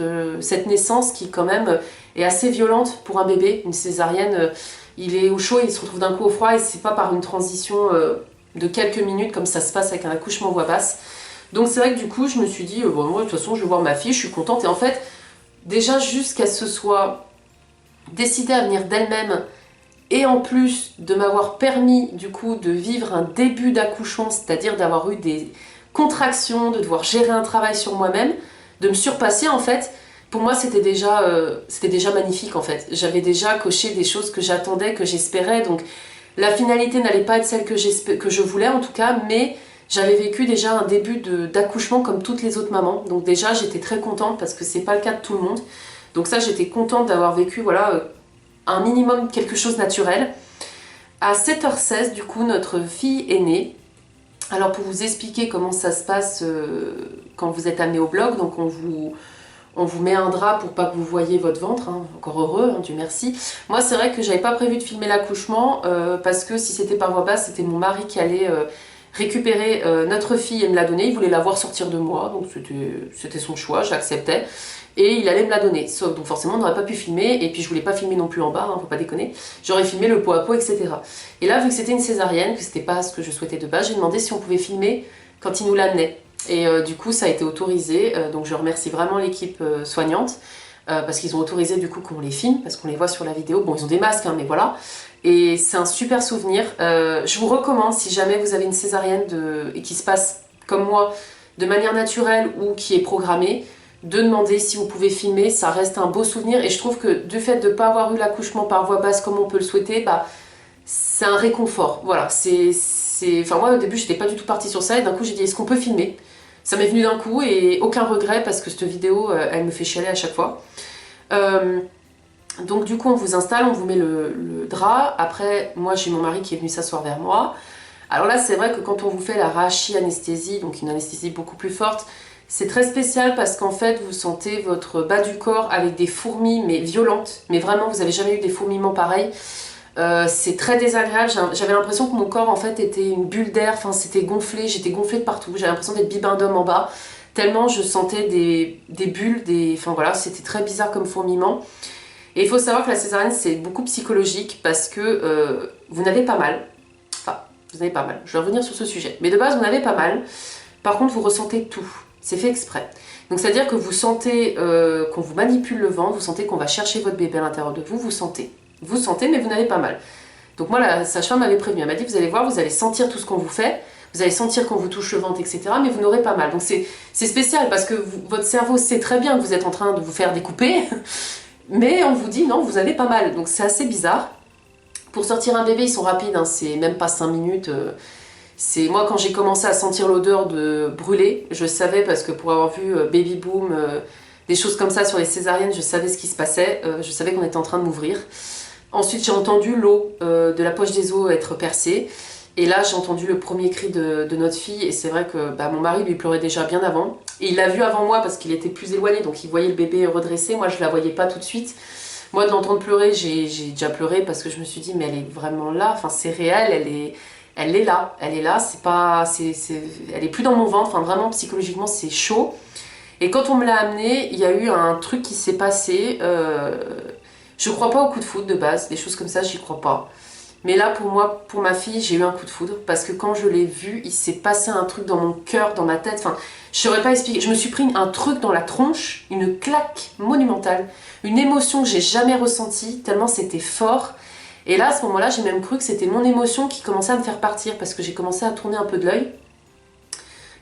naissance qui quand même est assez violente pour un bébé, une césarienne. Il est au chaud et il se retrouve d'un coup au froid et c'est pas par une transition de quelques minutes comme ça se passe avec un accouchement voix basse. Donc c'est vrai que du coup je me suis dit, bon moi de toute façon je vais voir ma fille, je suis contente. Et en fait, déjà juste qu'elle se soit décidée à venir d'elle-même, et en plus de m'avoir permis du coup de vivre un début d'accouchement, c'est-à-dire d'avoir eu des contractions, de devoir gérer un travail sur moi-même, de me surpasser en fait, pour moi c'était déjà magnifique en fait. J'avais déjà coché des choses que j'attendais, que j'espérais, donc la finalité n'allait pas être celle que je voulais en tout cas, mais j'avais vécu déjà un début d'accouchement comme toutes les autres mamans, donc déjà j'étais très contente parce que c'est pas le cas de tout le monde. Donc ça j'étais contente d'avoir vécu voilà un minimum quelque chose naturel. À 7h16, du coup, notre fille est née. Alors pour vous expliquer comment ça se passe quand vous êtes amené au bloc, donc on vous met un drap pour pas que vous voyez votre ventre, hein. Encore heureux, hein, Dieu merci. Moi c'est vrai que j'avais pas prévu de filmer l'accouchement parce que si c'était par voie basse, c'était mon mari qui allait récupérer notre fille et me la donner. Il voulait la voir sortir de moi, donc c'était son choix, j'acceptais. Et il allait me la donner. Sauf, donc forcément, on n'aurait pas pu filmer, et puis je voulais pas filmer non plus en bas, hein, faut pas déconner. J'aurais filmé le pot à pot, etc. Et là, vu que c'était une césarienne, que c'était pas ce que je souhaitais de base, j'ai demandé si on pouvait filmer quand il nous l'amenait. Et du coup, ça a été autorisé, donc je remercie vraiment l'équipe soignante, parce qu'ils ont autorisé du coup qu'on les filme, parce qu'on les voit sur la vidéo. Bon, ils ont des masques, hein, mais voilà. Et c'est un super souvenir. Je vous recommande, si jamais vous avez une césarienne et qui se passe comme moi, de manière naturelle ou qui est programmée, de demander si vous pouvez filmer, ça reste un beau souvenir. Et je trouve que du fait de ne pas avoir eu l'accouchement par voie basse comme on peut le souhaiter, bah, c'est un réconfort. Voilà, Enfin moi au début j'étais pas du tout partie sur ça, et d'un coup j'ai dit est-ce qu'on peut filmer? Ça m'est venu d'un coup et aucun regret parce que cette vidéo elle me fait chialer à chaque fois. Donc du coup on vous installe, on vous met le drap. Après moi j'ai mon mari qui est venu s'asseoir vers moi. Alors là c'est vrai que quand on vous fait la rachi-anesthésie, donc une anesthésie beaucoup plus forte, c'est très spécial parce qu'en fait vous sentez votre bas du corps avec des fourmis mais violentes, mais vraiment vous avez jamais eu des fourmillements pareils. C'est très désagréable, j'avais l'impression que mon corps en fait était une bulle d'air, enfin c'était gonflé, j'étais gonflée de partout, j'avais l'impression d'être bibendum en bas, tellement je sentais des bulles, enfin voilà, c'était très bizarre comme fourmillement. Et il faut savoir que la césarienne c'est beaucoup psychologique parce que vous n'avez pas mal, enfin vous n'avez pas mal, je vais revenir sur ce sujet, mais de base vous n'avez pas mal, par contre vous ressentez tout. C'est fait exprès. Donc c'est-à-dire que vous sentez qu'on vous manipule le ventre, vous sentez qu'on va chercher votre bébé à l'intérieur de vous, vous sentez mais vous n'avez pas mal. Donc moi la sage-femme m'avait prévenu, elle m'a dit vous allez voir, vous allez sentir tout ce qu'on vous fait, vous allez sentir qu'on vous touche le ventre, etc. mais vous n'aurez pas mal. Donc c'est spécial parce que votre cerveau sait très bien que vous êtes en train de vous faire découper, mais on vous dit non, vous avez pas mal. Donc c'est assez bizarre. Pour sortir un bébé, ils sont rapides, hein, c'est même pas 5 minutes. Moi quand j'ai commencé à sentir l'odeur de brûlé, je savais parce que pour avoir vu Baby Boom, des choses comme ça sur les césariennes, je savais ce qui se passait, je savais qu'on était en train de m'ouvrir. Ensuite j'ai entendu l'eau de la poche des os être percée, et là j'ai entendu le premier cri de notre fille, et c'est vrai que mon mari lui pleurait déjà bien avant, et il l'a vu avant moi parce qu'il était plus éloigné, donc il voyait le bébé redressé, moi je la voyais pas tout de suite. Moi de l'entendre pleurer, j'ai déjà pleuré parce que je me suis dit mais elle est vraiment là, enfin c'est réel, elle est là, c'est pas, elle est plus dans mon ventre, enfin vraiment psychologiquement c'est chaud. Et quand on me l'a amenée, il y a eu un truc qui s'est passé, je crois pas au coup de foudre de base, des choses comme ça j'y crois pas. Mais là pour moi, pour ma fille, j'ai eu un coup de foudre parce que quand je l'ai vue, il s'est passé un truc dans mon cœur, dans ma tête, enfin je saurais pas expliquer, je me suis pris un truc dans la tronche, une claque monumentale, une émotion que j'ai jamais ressentie, tellement c'était fort. Et là, à ce moment-là, j'ai même cru que c'était mon émotion qui commençait à me faire partir parce que j'ai commencé à tourner un peu de l'œil.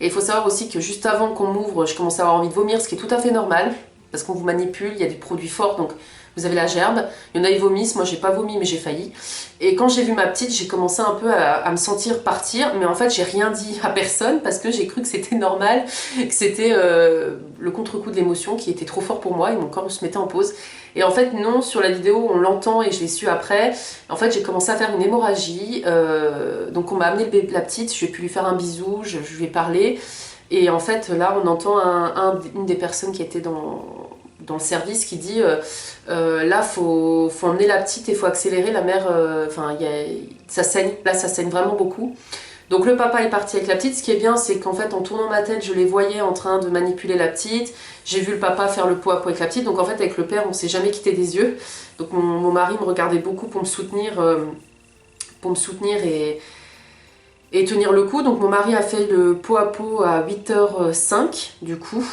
Et il faut savoir aussi que juste avant qu'on m'ouvre, je commençais à avoir envie de vomir, ce qui est tout à fait normal parce qu'on vous manipule, il y a des produits forts, donc vous avez la gerbe. Il y en a qui vomissent, moi j'ai pas vomi mais j'ai failli. Et quand j'ai vu ma petite, j'ai commencé un peu à me sentir partir, mais en fait j'ai rien dit à personne parce que j'ai cru que c'était normal, que c'était le contre-coup de l'émotion qui était trop fort pour moi et mon corps se mettait en pause. Et en fait non, sur la vidéo on l'entend et je l'ai su après, en fait j'ai commencé à faire une hémorragie, donc on m'a amené la petite, je vais pu lui faire un bisou, je lui ai parlé, et en fait là on entend une des personnes qui était dans le service qui dit là faut emmener la petite et faut accélérer, la mère, ça saigne, là ça saigne vraiment beaucoup. Donc le papa est parti avec la petite. Ce qui est bien, c'est qu'en fait en tournant ma tête, je les voyais en train de manipuler la petite, j'ai vu le papa faire le pot à pot avec la petite, donc en fait avec le père on s'est jamais quitté des yeux. Donc mon mari me regardait beaucoup pour me soutenir et tenir le coup. Donc mon mari a fait le pot à pot à 8h05 du coup.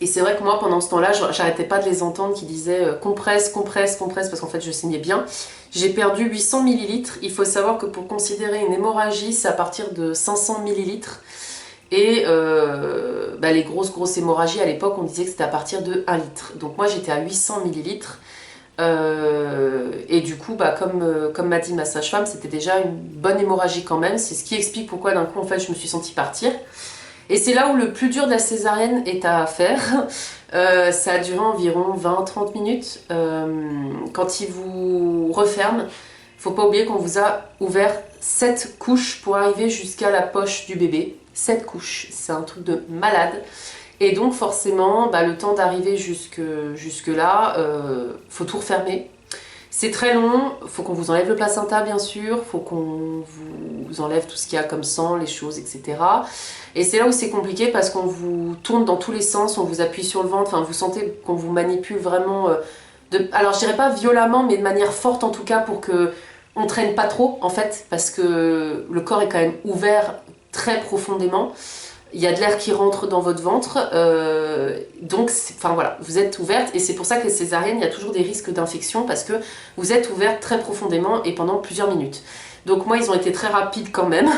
Et c'est vrai que moi pendant ce temps-là, j'arrêtais pas de les entendre qui disaient compresse, compresse, compresse, parce qu'en fait je saignais bien. J'ai perdu 800 millilitres. Il faut savoir que pour considérer une hémorragie, c'est à partir de 500 millilitres. Et les grosses hémorragies à l'époque, on disait que c'était à partir de 1 litre. Donc moi j'étais à 800 millilitres. Et du coup, comme m'a dit ma sage-femme, c'était déjà une bonne hémorragie quand même. C'est ce qui explique pourquoi d'un coup en fait je me suis sentie partir. Et c'est là où le plus dur de la césarienne est à faire. Ça a duré environ 20-30 minutes. Quand il vous referme, faut pas oublier qu'on vous a ouvert 7 couches pour arriver jusqu'à la poche du bébé. 7 couches, c'est un truc de malade. Et donc forcément, le temps d'arriver jusque là, faut tout refermer. C'est très long, faut qu'on vous enlève le placenta bien sûr, faut qu'on vous enlève tout ce qu'il y a comme sang, les choses, etc. Et c'est là où c'est compliqué parce qu'on vous tourne dans tous les sens, on vous appuie sur le ventre, enfin vous sentez qu'on vous manipule vraiment, alors je dirais pas violemment, mais de manière forte en tout cas pour que on traîne pas trop en fait, parce que le corps est quand même ouvert très profondément. Il y a de l'air qui rentre dans votre ventre, donc voilà, vous êtes ouverte et c'est pour ça que les césariennes, il y a toujours des risques d'infection parce que vous êtes ouverte très profondément et pendant plusieurs minutes. Donc moi, ils ont été très rapides quand même.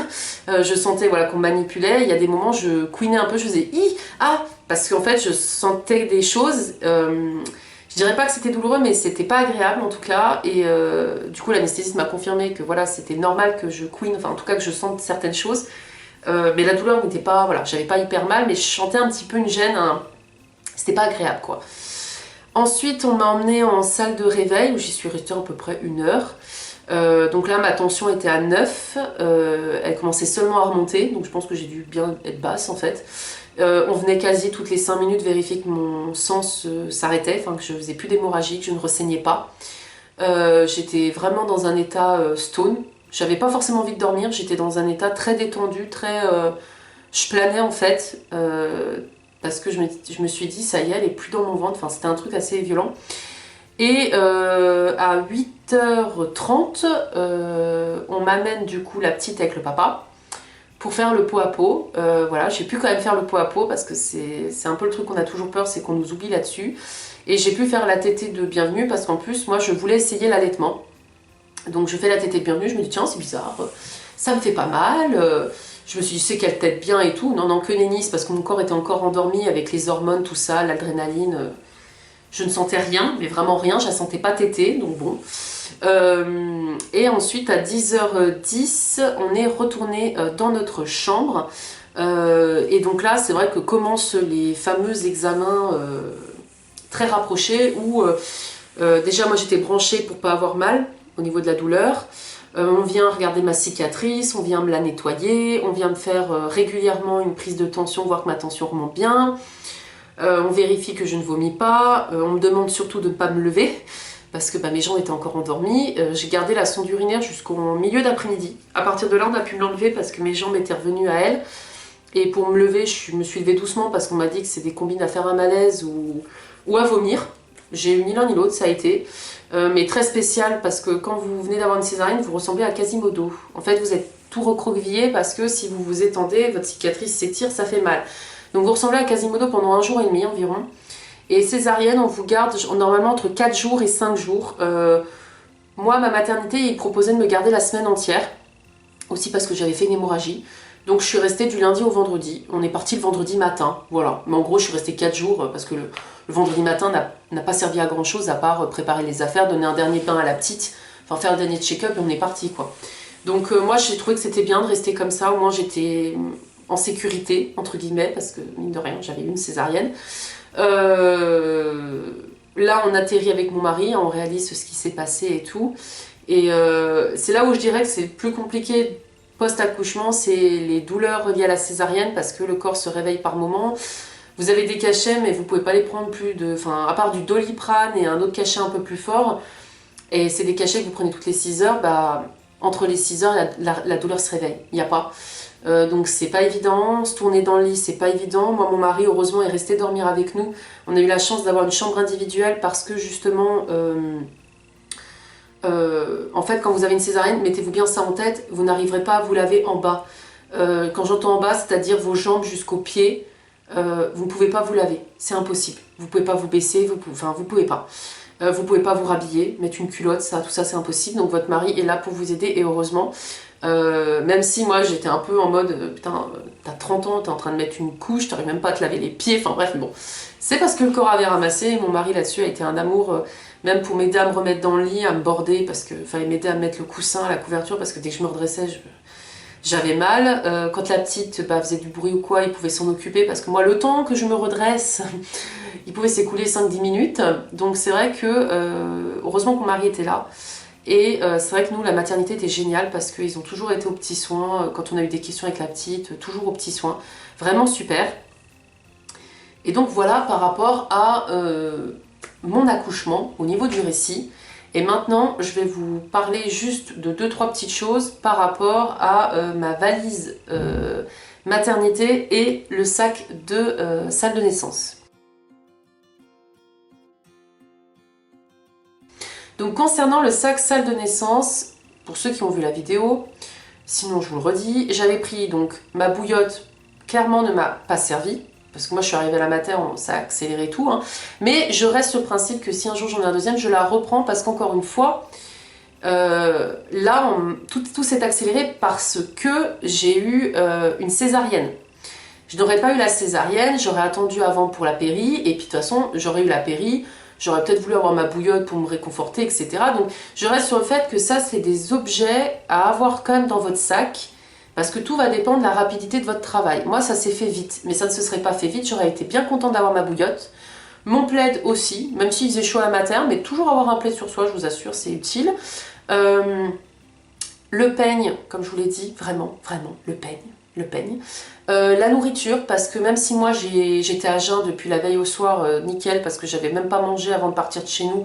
Je sentais qu'on manipulait. Il y a des moments, je couinais un peu, je faisais hi, ah, parce qu'en fait, je sentais des choses. Je dirais pas que c'était douloureux, mais c'était pas agréable en tout cas. Et du coup, l'anesthésiste m'a confirmé que c'était normal que je couine, enfin en tout cas que je sente certaines choses. Mais la douleur n'était pas, j'avais pas hyper mal, mais je sentais un petit peu une gêne, c'était pas agréable quoi. Ensuite, on m'a emmenée en salle de réveil où j'y suis restée à peu près 1 heure. Donc là, ma tension était à 9, elle commençait seulement à remonter, donc je pense que j'ai dû bien être basse en fait. On venait quasi toutes les 5 minutes vérifier que mon sang s'arrêtait, que je faisais plus d'hémorragie, que je ne ressaignais pas. J'étais vraiment dans un état stone. J'avais pas forcément envie de dormir, j'étais dans un état très détendu, je planais en fait, parce que je me suis dit, ça y est, elle est plus dans mon ventre, c'était un truc assez violent. Et à 8h30, on m'amène du coup la petite avec le papa pour faire le pot à pot. J'ai pu quand même faire le pot à pot parce que c'est un peu le truc qu'on a toujours peur, c'est qu'on nous oublie là-dessus. Et j'ai pu faire la tétée de bienvenue parce qu'en plus, moi, je voulais essayer l'allaitement. Donc je fais la tétée de bienvenue, je me dis tiens c'est bizarre, ça me fait pas mal, je me suis dit c'est qu'elle tète bien et tout, non que nenni, parce que mon corps était encore endormi avec les hormones, tout ça, l'adrénaline, je ne sentais rien, mais vraiment rien, je la sentais pas téter, donc bon. Et ensuite à 10h10, on est retourné dans notre chambre, et donc là c'est vrai que commencent les fameux examens très rapprochés où déjà moi j'étais branchée pour pas avoir mal au niveau de la douleur. On vient regarder ma cicatrice, on vient me la nettoyer, on vient me faire régulièrement une prise de tension, voir que ma tension remonte bien. On vérifie que je ne vomis pas. On me demande surtout de ne pas me lever parce que mes jambes étaient encore endormies. J'ai gardé la sonde urinaire jusqu'au milieu d'après-midi. À partir de là, on a pu me l'enlever parce que mes jambes étaient revenues à elle. Et pour me lever, je me suis levée doucement parce qu'on m'a dit que c'est des combines à faire un malaise ou à vomir. J'ai eu ni l'un ni l'autre, ça a été. Mais très spécial parce que quand vous venez d'avoir une césarienne, vous ressemblez à Quasimodo. En fait, vous êtes tout recroquevillé parce que si vous vous étendez, votre cicatrice s'étire, ça fait mal. Donc vous ressemblez à Quasimodo pendant 1 jour et demi environ. Et césarienne, on vous garde normalement entre 4 jours et 5 jours. Moi, ma maternité, ils proposaient de me garder la semaine entière. Aussi parce que j'avais fait une hémorragie. Donc je suis restée du lundi au vendredi. On est parti le vendredi matin, voilà. Mais en gros, je suis restée 4 jours parce que le vendredi matin n'a pas servi à grand chose à part préparer les affaires, donner un dernier bain à la petite, faire le dernier check-up et on est parti quoi. Donc moi j'ai trouvé que c'était bien de rester comme ça, au moins j'étais en sécurité, entre guillemets, parce que mine de rien j'avais eu une césarienne. Là on atterrit avec mon mari, on réalise ce qui s'est passé et tout. Et c'est là où je dirais que c'est le plus compliqué post-accouchement, c'est les douleurs liées à la césarienne parce que le corps se réveille par moments. Vous avez des cachets, mais vous pouvez pas les prendre à part du Doliprane et un autre cachet un peu plus fort. Et c'est des cachets que vous prenez toutes les 6 heures. Entre les 6 heures, la douleur se réveille. Il n'y a pas. Donc c'est pas évident. Se tourner dans le lit, c'est pas évident. Moi, mon mari, heureusement, est resté dormir avec nous. On a eu la chance d'avoir une chambre individuelle parce que justement, En fait, quand vous avez une césarienne, mettez-vous bien ça en tête, vous n'arriverez pas à vous laver en bas. Quand j'entends en bas, c'est-à-dire vos jambes jusqu'aux pieds, vous ne pouvez pas vous laver, c'est impossible. Vous ne pouvez pas vous baisser, vous pouvez pas. Vous pouvez pas vous rhabiller, mettre une culotte, tout ça c'est impossible. Donc votre mari est là pour vous aider et heureusement. Même si moi j'étais un peu en mode putain, t'as 30 ans, t'es en train de mettre une couche, t'arrives même pas à te laver les pieds, enfin bref, bon. C'est parce que le corps avait ramassé et mon mari là-dessus a été un amour, même pour m'aider à me remettre dans le lit, à me border, parce que fallait m'aider à mettre le coussin, la couverture, parce que dès que je me redressais, j'avais mal. Quand la petite faisait du bruit ou quoi, il pouvait s'en occuper, parce que moi le temps que je me redresse, il pouvait s'écouler 5-10 minutes. Donc c'est vrai que heureusement que mon mari était là. Et c'est vrai que nous, la maternité était géniale parce qu'ils ont toujours été aux petits soins. Quand on a eu des questions avec la petite, toujours aux petits soins. Vraiment super. Et donc voilà par rapport à mon accouchement au niveau du récit. Et maintenant, je vais vous parler juste de 2-3 petites choses par rapport à ma valise maternité et le sac de salle de naissance. Donc concernant le sac salle de naissance, pour ceux qui ont vu la vidéo, sinon je vous le redis, j'avais pris donc ma bouillotte, clairement ne m'a pas servi, parce que moi je suis arrivée à la mater, ça a accéléré tout, hein. Mais je reste sur le principe que si un jour j'en ai un deuxième, je la reprends parce qu'encore une fois, là tout s'est accéléré parce que j'ai eu une césarienne. Je n'aurais pas eu la césarienne, j'aurais attendu avant pour la péri, et puis de toute façon j'aurais eu la péri. J'aurais peut-être voulu avoir ma bouillotte pour me réconforter, etc. Donc je reste sur le fait que ça, c'est des objets à avoir quand même dans votre sac, parce que tout va dépendre de la rapidité de votre travail. Moi, ça s'est fait vite, mais ça ne se serait pas fait vite. J'aurais été bien contente d'avoir ma bouillotte. Mon plaid aussi, même s'il faisait chaud à la matin, mais toujours avoir un plaid sur soi, je vous assure, c'est utile. Le peigne, comme je vous l'ai dit, vraiment, le peigne. La nourriture, parce que même si moi j'étais à jeun depuis la veille au soir, nickel, parce que j'avais même pas mangé avant de partir de chez nous,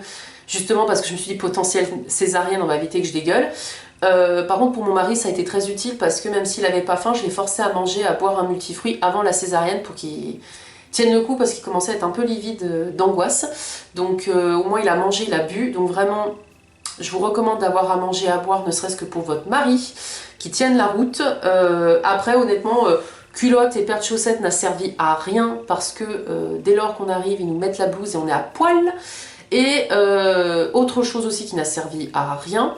justement parce que je me suis dit potentiel césarienne, on va éviter que je dégueule. Par contre pour mon mari ça a été très utile parce que même s'il avait pas faim, je l'ai forcé à manger, à boire un multifruit avant la césarienne pour qu'il tienne le coup, parce qu'il commençait à être un peu livide d'angoisse. Donc au moins il a mangé, il a bu, donc vraiment je vous recommande d'avoir à manger, à boire, ne serait-ce que pour votre mari, qui tienne la route. Après, honnêtement, culotte et paire de chaussettes n'a servi à rien, parce que dès lors qu'on arrive, ils nous mettent la blouse et on est à poil. Et autre chose aussi qui n'a servi à rien,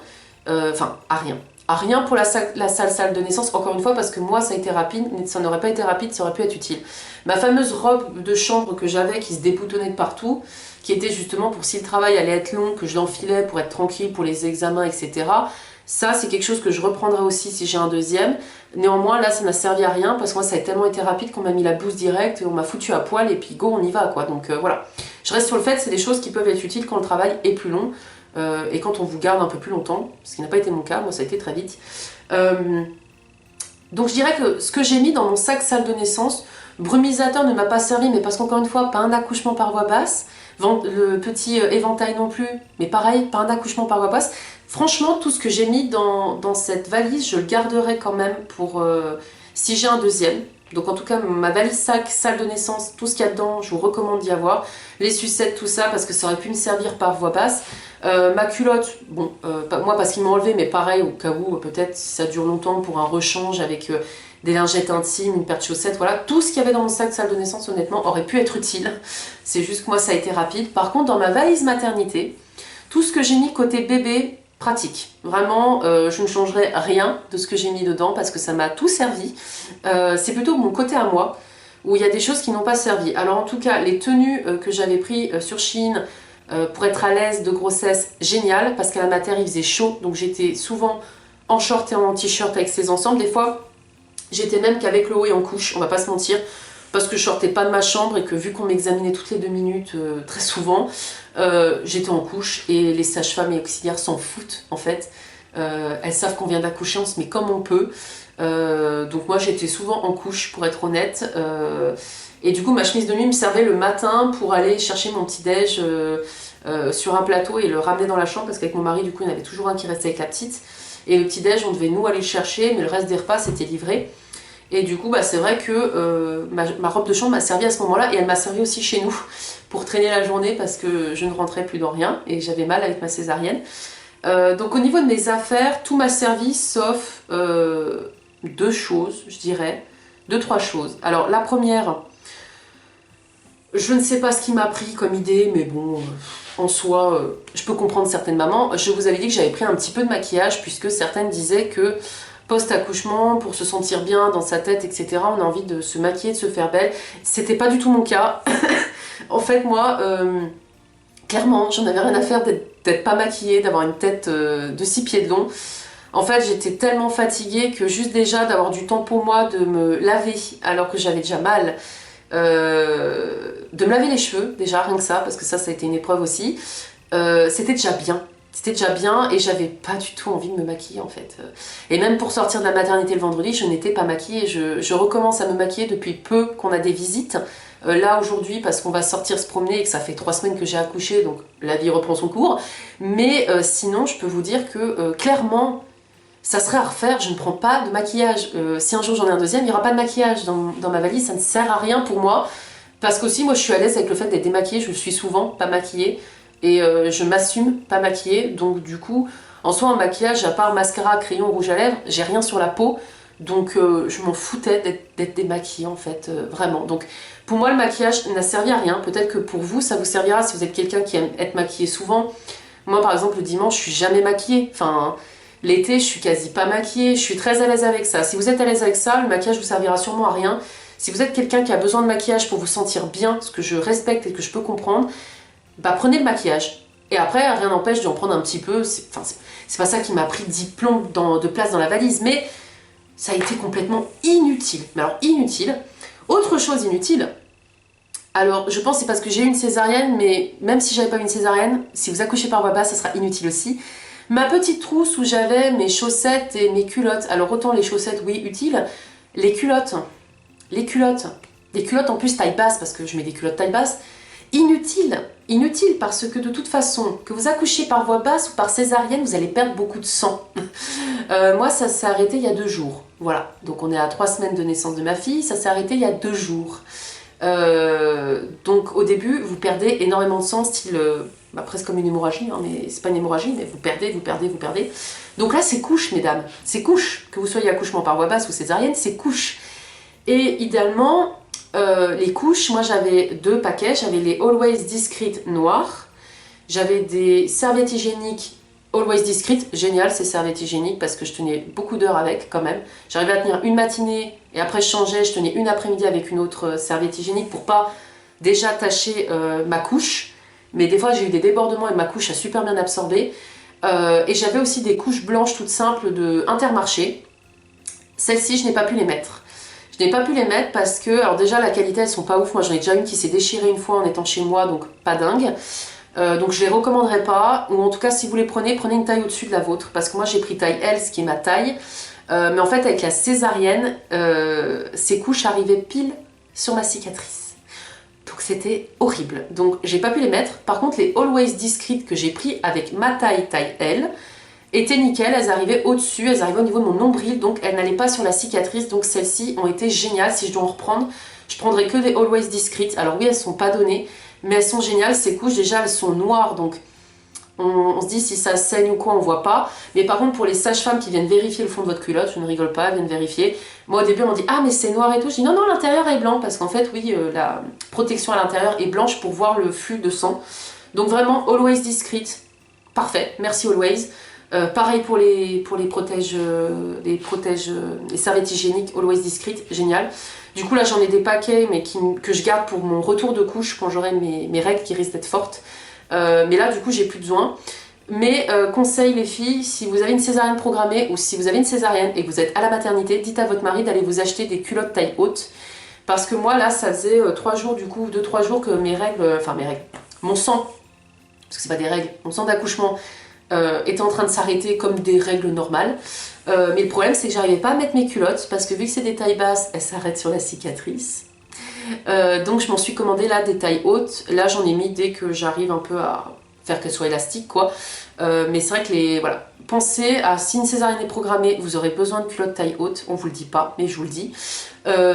à rien pour la salle de naissance, encore une fois, parce que moi ça a été rapide, mais ça n'aurait pas été rapide, ça aurait pu être utile. Ma fameuse robe de chambre que j'avais, qui se déboutonnait de partout, qui était justement pour si le travail allait être long, que je l'enfilais pour être tranquille pour les examens, etc. Ça, c'est quelque chose que je reprendrai aussi si j'ai un deuxième. Néanmoins, là, ça n'a servi à rien, parce que moi, ça a tellement été rapide qu'on m'a mis la blouse directe, et on m'a foutu à poil, et puis go, on y va, quoi. Donc voilà. Je reste sur le fait, c'est des choses qui peuvent être utiles quand le travail est plus long, et quand on vous garde un peu plus longtemps, ce qui n'a pas été mon cas, moi ça a été très vite. Donc je dirais que ce que j'ai mis dans mon sac salle de naissance, brumisateur ne m'a pas servi, mais parce qu'encore une fois, pas un accouchement par voie basse, le petit éventail non plus, mais pareil, pas un accouchement par voie basse. Franchement, tout ce que j'ai mis dans cette valise, je le garderai quand même pour si j'ai un deuxième. Donc en tout cas, ma valise sac, salle de naissance, tout ce qu'il y a dedans, je vous recommande d'y avoir. Les sucettes, tout ça, parce que ça aurait pu me servir par voie basse. Ma culotte, bon, moi parce qu'ils m'ont enlevé, mais pareil, au cas où, peut-être si ça dure longtemps pour un rechange avec des lingettes intimes, une paire de chaussettes, voilà. Tout ce qu'il y avait dans mon sac salle de naissance, honnêtement, aurait pu être utile. C'est juste que moi, ça a été rapide. Par contre, dans ma valise maternité, tout ce que j'ai mis côté bébé, pratique. Vraiment, je ne changerai rien de ce que j'ai mis dedans parce que ça m'a tout servi. C'est plutôt mon côté à moi où il y a des choses qui n'ont pas servi. Alors en tout cas, les tenues que j'avais pris sur Shein pour être à l'aise de grossesse, génial, parce qu'à la mater il faisait chaud, donc j'étais souvent en short et en t-shirt avec ces ensembles. Des fois, j'étais même qu'avec le haut et en couche, on va pas se mentir, parce que je sortais pas de ma chambre et que vu qu'on m'examinait toutes les 2 minutes, très souvent, j'étais en couche et les sages-femmes et auxiliaires s'en foutent en fait. Elles savent qu'on vient d'accoucher, on se met comme on peut. Donc moi j'étais souvent en couche pour être honnête. Et du coup ma chemise de nuit me servait le matin pour aller chercher mon petit déj sur un plateau et le ramener dans la chambre, parce qu'avec mon mari du coup il y en avait toujours un qui restait avec la petite. Et le petit déj on devait nous aller le chercher, mais le reste des repas c'était livré. Et du coup, c'est vrai que ma robe de chambre m'a servi à ce moment-là, et elle m'a servi aussi chez nous pour traîner la journée parce que je ne rentrais plus dans rien et j'avais mal avec ma césarienne. Donc au niveau de mes affaires, tout m'a servi sauf deux choses, je dirais. Deux, trois choses. Alors la première, je ne sais pas ce qui m'a pris comme idée, mais bon, en soi, je peux comprendre certaines mamans. Je vous avais dit que j'avais pris un petit peu de maquillage, puisque certaines disaient que post-accouchement, pour se sentir bien dans sa tête, etc., on a envie de se maquiller, de se faire belle. C'était pas du tout mon cas. En fait, moi, clairement, j'en avais rien à faire d'être pas maquillée, d'avoir une tête de 6 pieds de long. En fait, j'étais tellement fatiguée que juste déjà d'avoir du temps pour moi, de me laver alors que j'avais déjà mal, de me laver les cheveux, déjà, rien que ça, parce que ça a été une épreuve aussi, c'était déjà bien. C'était déjà bien et j'avais pas du tout envie de me maquiller en fait. Et même pour sortir de la maternité le vendredi, je n'étais pas maquillée. Je recommence à me maquiller depuis peu qu'on a des visites. Là aujourd'hui parce qu'on va sortir se promener et que ça fait 3 semaines que j'ai accouché, donc la vie reprend son cours. Mais sinon, je peux vous dire que clairement, ça serait à refaire, je ne prends pas de maquillage. Si un jour j'en ai un deuxième, il n'y aura pas de maquillage dans ma valise, ça ne sert à rien pour moi. Parce qu'aussi, moi je suis à l'aise avec le fait d'être démaquillée, je suis souvent pas maquillée. Et je m'assume pas maquillée, donc du coup, en soi un maquillage, à part mascara, crayon, rouge à lèvres, j'ai rien sur la peau. Donc je m'en foutais d'être démaquillée en fait, vraiment. Donc pour moi le maquillage n'a servi à rien. Peut-être que pour vous ça vous servira si vous êtes quelqu'un qui aime être maquillé souvent. Moi par exemple le dimanche je suis jamais maquillée. Enfin l'été je suis quasi pas maquillée. Je suis très à l'aise avec ça. Si vous êtes à l'aise avec ça, le maquillage vous servira sûrement à rien. Si vous êtes quelqu'un qui a besoin de maquillage pour vous sentir bien, ce que je respecte et que je peux comprendre, bah prenez le maquillage. Et après rien n'empêche d'en prendre un petit peu. C'est pas ça qui m'a pris 10 plombs de place dans la valise, mais ça a été complètement inutile. Mais alors inutile. Autre chose inutile, alors je pense que c'est parce que j'ai eu une césarienne, mais même si j'avais pas eu une césarienne, si vous accouchez par voie basse, ça sera inutile aussi. Ma petite trousse où j'avais mes chaussettes et mes culottes. Alors autant les chaussettes, oui, utiles. Les culottes. Les culottes. Les culottes en plus taille basse, parce que je mets des culottes taille basse. Inutile. Inutile parce que de toute façon, que vous accouchiez par voie basse ou par césarienne, vous allez perdre beaucoup de sang. Moi, ça s'est arrêté il y a 2 jours. Voilà, donc on est à 3 semaines de naissance de ma fille, ça s'est arrêté il y a 2 jours. Donc au début, vous perdez énormément de sang, style presque comme une hémorragie, hein, mais c'est pas une hémorragie, mais vous perdez, vous perdez, vous perdez. Donc là, c'est couche, mesdames, c'est couche. Que vous soyez accouchement par voie basse ou césarienne, c'est couche. Et idéalement, les couches, moi j'avais 2 paquets, j'avais les Always Discreet noirs, j'avais des serviettes hygiéniques Always Discreet, génial ces serviettes hygiéniques parce que je tenais beaucoup d'heures avec quand même. J'arrivais à tenir une matinée et après je changeais, je tenais une après-midi avec une autre serviette hygiénique pour pas déjà tacher ma couche. Mais des fois j'ai eu des débordements et ma couche a super bien absorbé. Et j'avais aussi des couches blanches toutes simples de Intermarché. Celles-ci je n'ai pas pu les mettre. Je n'ai pas pu les mettre parce que, alors déjà la qualité elles sont pas ouf, moi j'en ai déjà une qui s'est déchirée une fois en étant chez moi, donc pas dingue. Donc je les recommanderais pas, ou en tout cas si vous les prenez, prenez une taille au-dessus de la vôtre, parce que moi j'ai pris taille L, ce qui est ma taille, mais en fait avec la césarienne, ces couches arrivaient pile sur ma cicatrice. Donc c'était horrible, donc j'ai pas pu les mettre. Par contre les Always Discreet que j'ai pris avec ma taille L, étaient nickel, elles arrivaient au-dessus, elles arrivaient au niveau de mon nombril, donc elles n'allaient pas sur la cicatrice, donc celles-ci ont été géniales. Si je dois en reprendre, je prendrai que des Always Discreet. Alors oui, elles sont pas données, mais elles sont géniales. Ces couches, déjà, elles sont noires, donc on se dit si ça saigne ou quoi, on voit pas. Mais par contre, pour les sages-femmes qui viennent vérifier le fond de votre culotte, je ne rigole pas, elles viennent vérifier. Moi, au début, on m'a dit « Ah, mais c'est noir et tout ». Je dis « Non, non, l'intérieur est blanc », parce qu'en fait, oui, la protection à l'intérieur est blanche pour voir le flux de sang. Donc vraiment, Always Discreet, parfait, merci Always. Pareil pour les protèges, les serviettes hygiéniques Always Discreet, génial. Du coup là j'en ai des paquets mais que je garde pour mon retour de couche quand j'aurai mes règles qui risquent d'être fortes. Mais là du coup j'ai plus besoin. Mais conseil les filles, si vous avez une césarienne programmée ou si vous avez une césarienne et que vous êtes à la maternité, dites à votre mari d'aller vous acheter des culottes taille haute. Parce que moi là ça faisait 3 jours du coup, 2-3 jours que mes règles, mon sang, parce que c'est pas des règles, mon sang d'accouchement était en train de s'arrêter comme des règles normales. Mais le problème c'est que j'arrivais pas à mettre mes culottes parce que vu que c'est des tailles basses, elles s'arrêtent sur la cicatrice. Donc je m'en suis commandé là des tailles hautes. Là j'en ai mis dès que j'arrive un peu à faire qu'elles soient élastiques quoi. Mais c'est vrai que voilà, pensez à, si une césarienne est programmée, vous aurez besoin de culottes taille haute, on vous le dit pas, mais je vous le dis.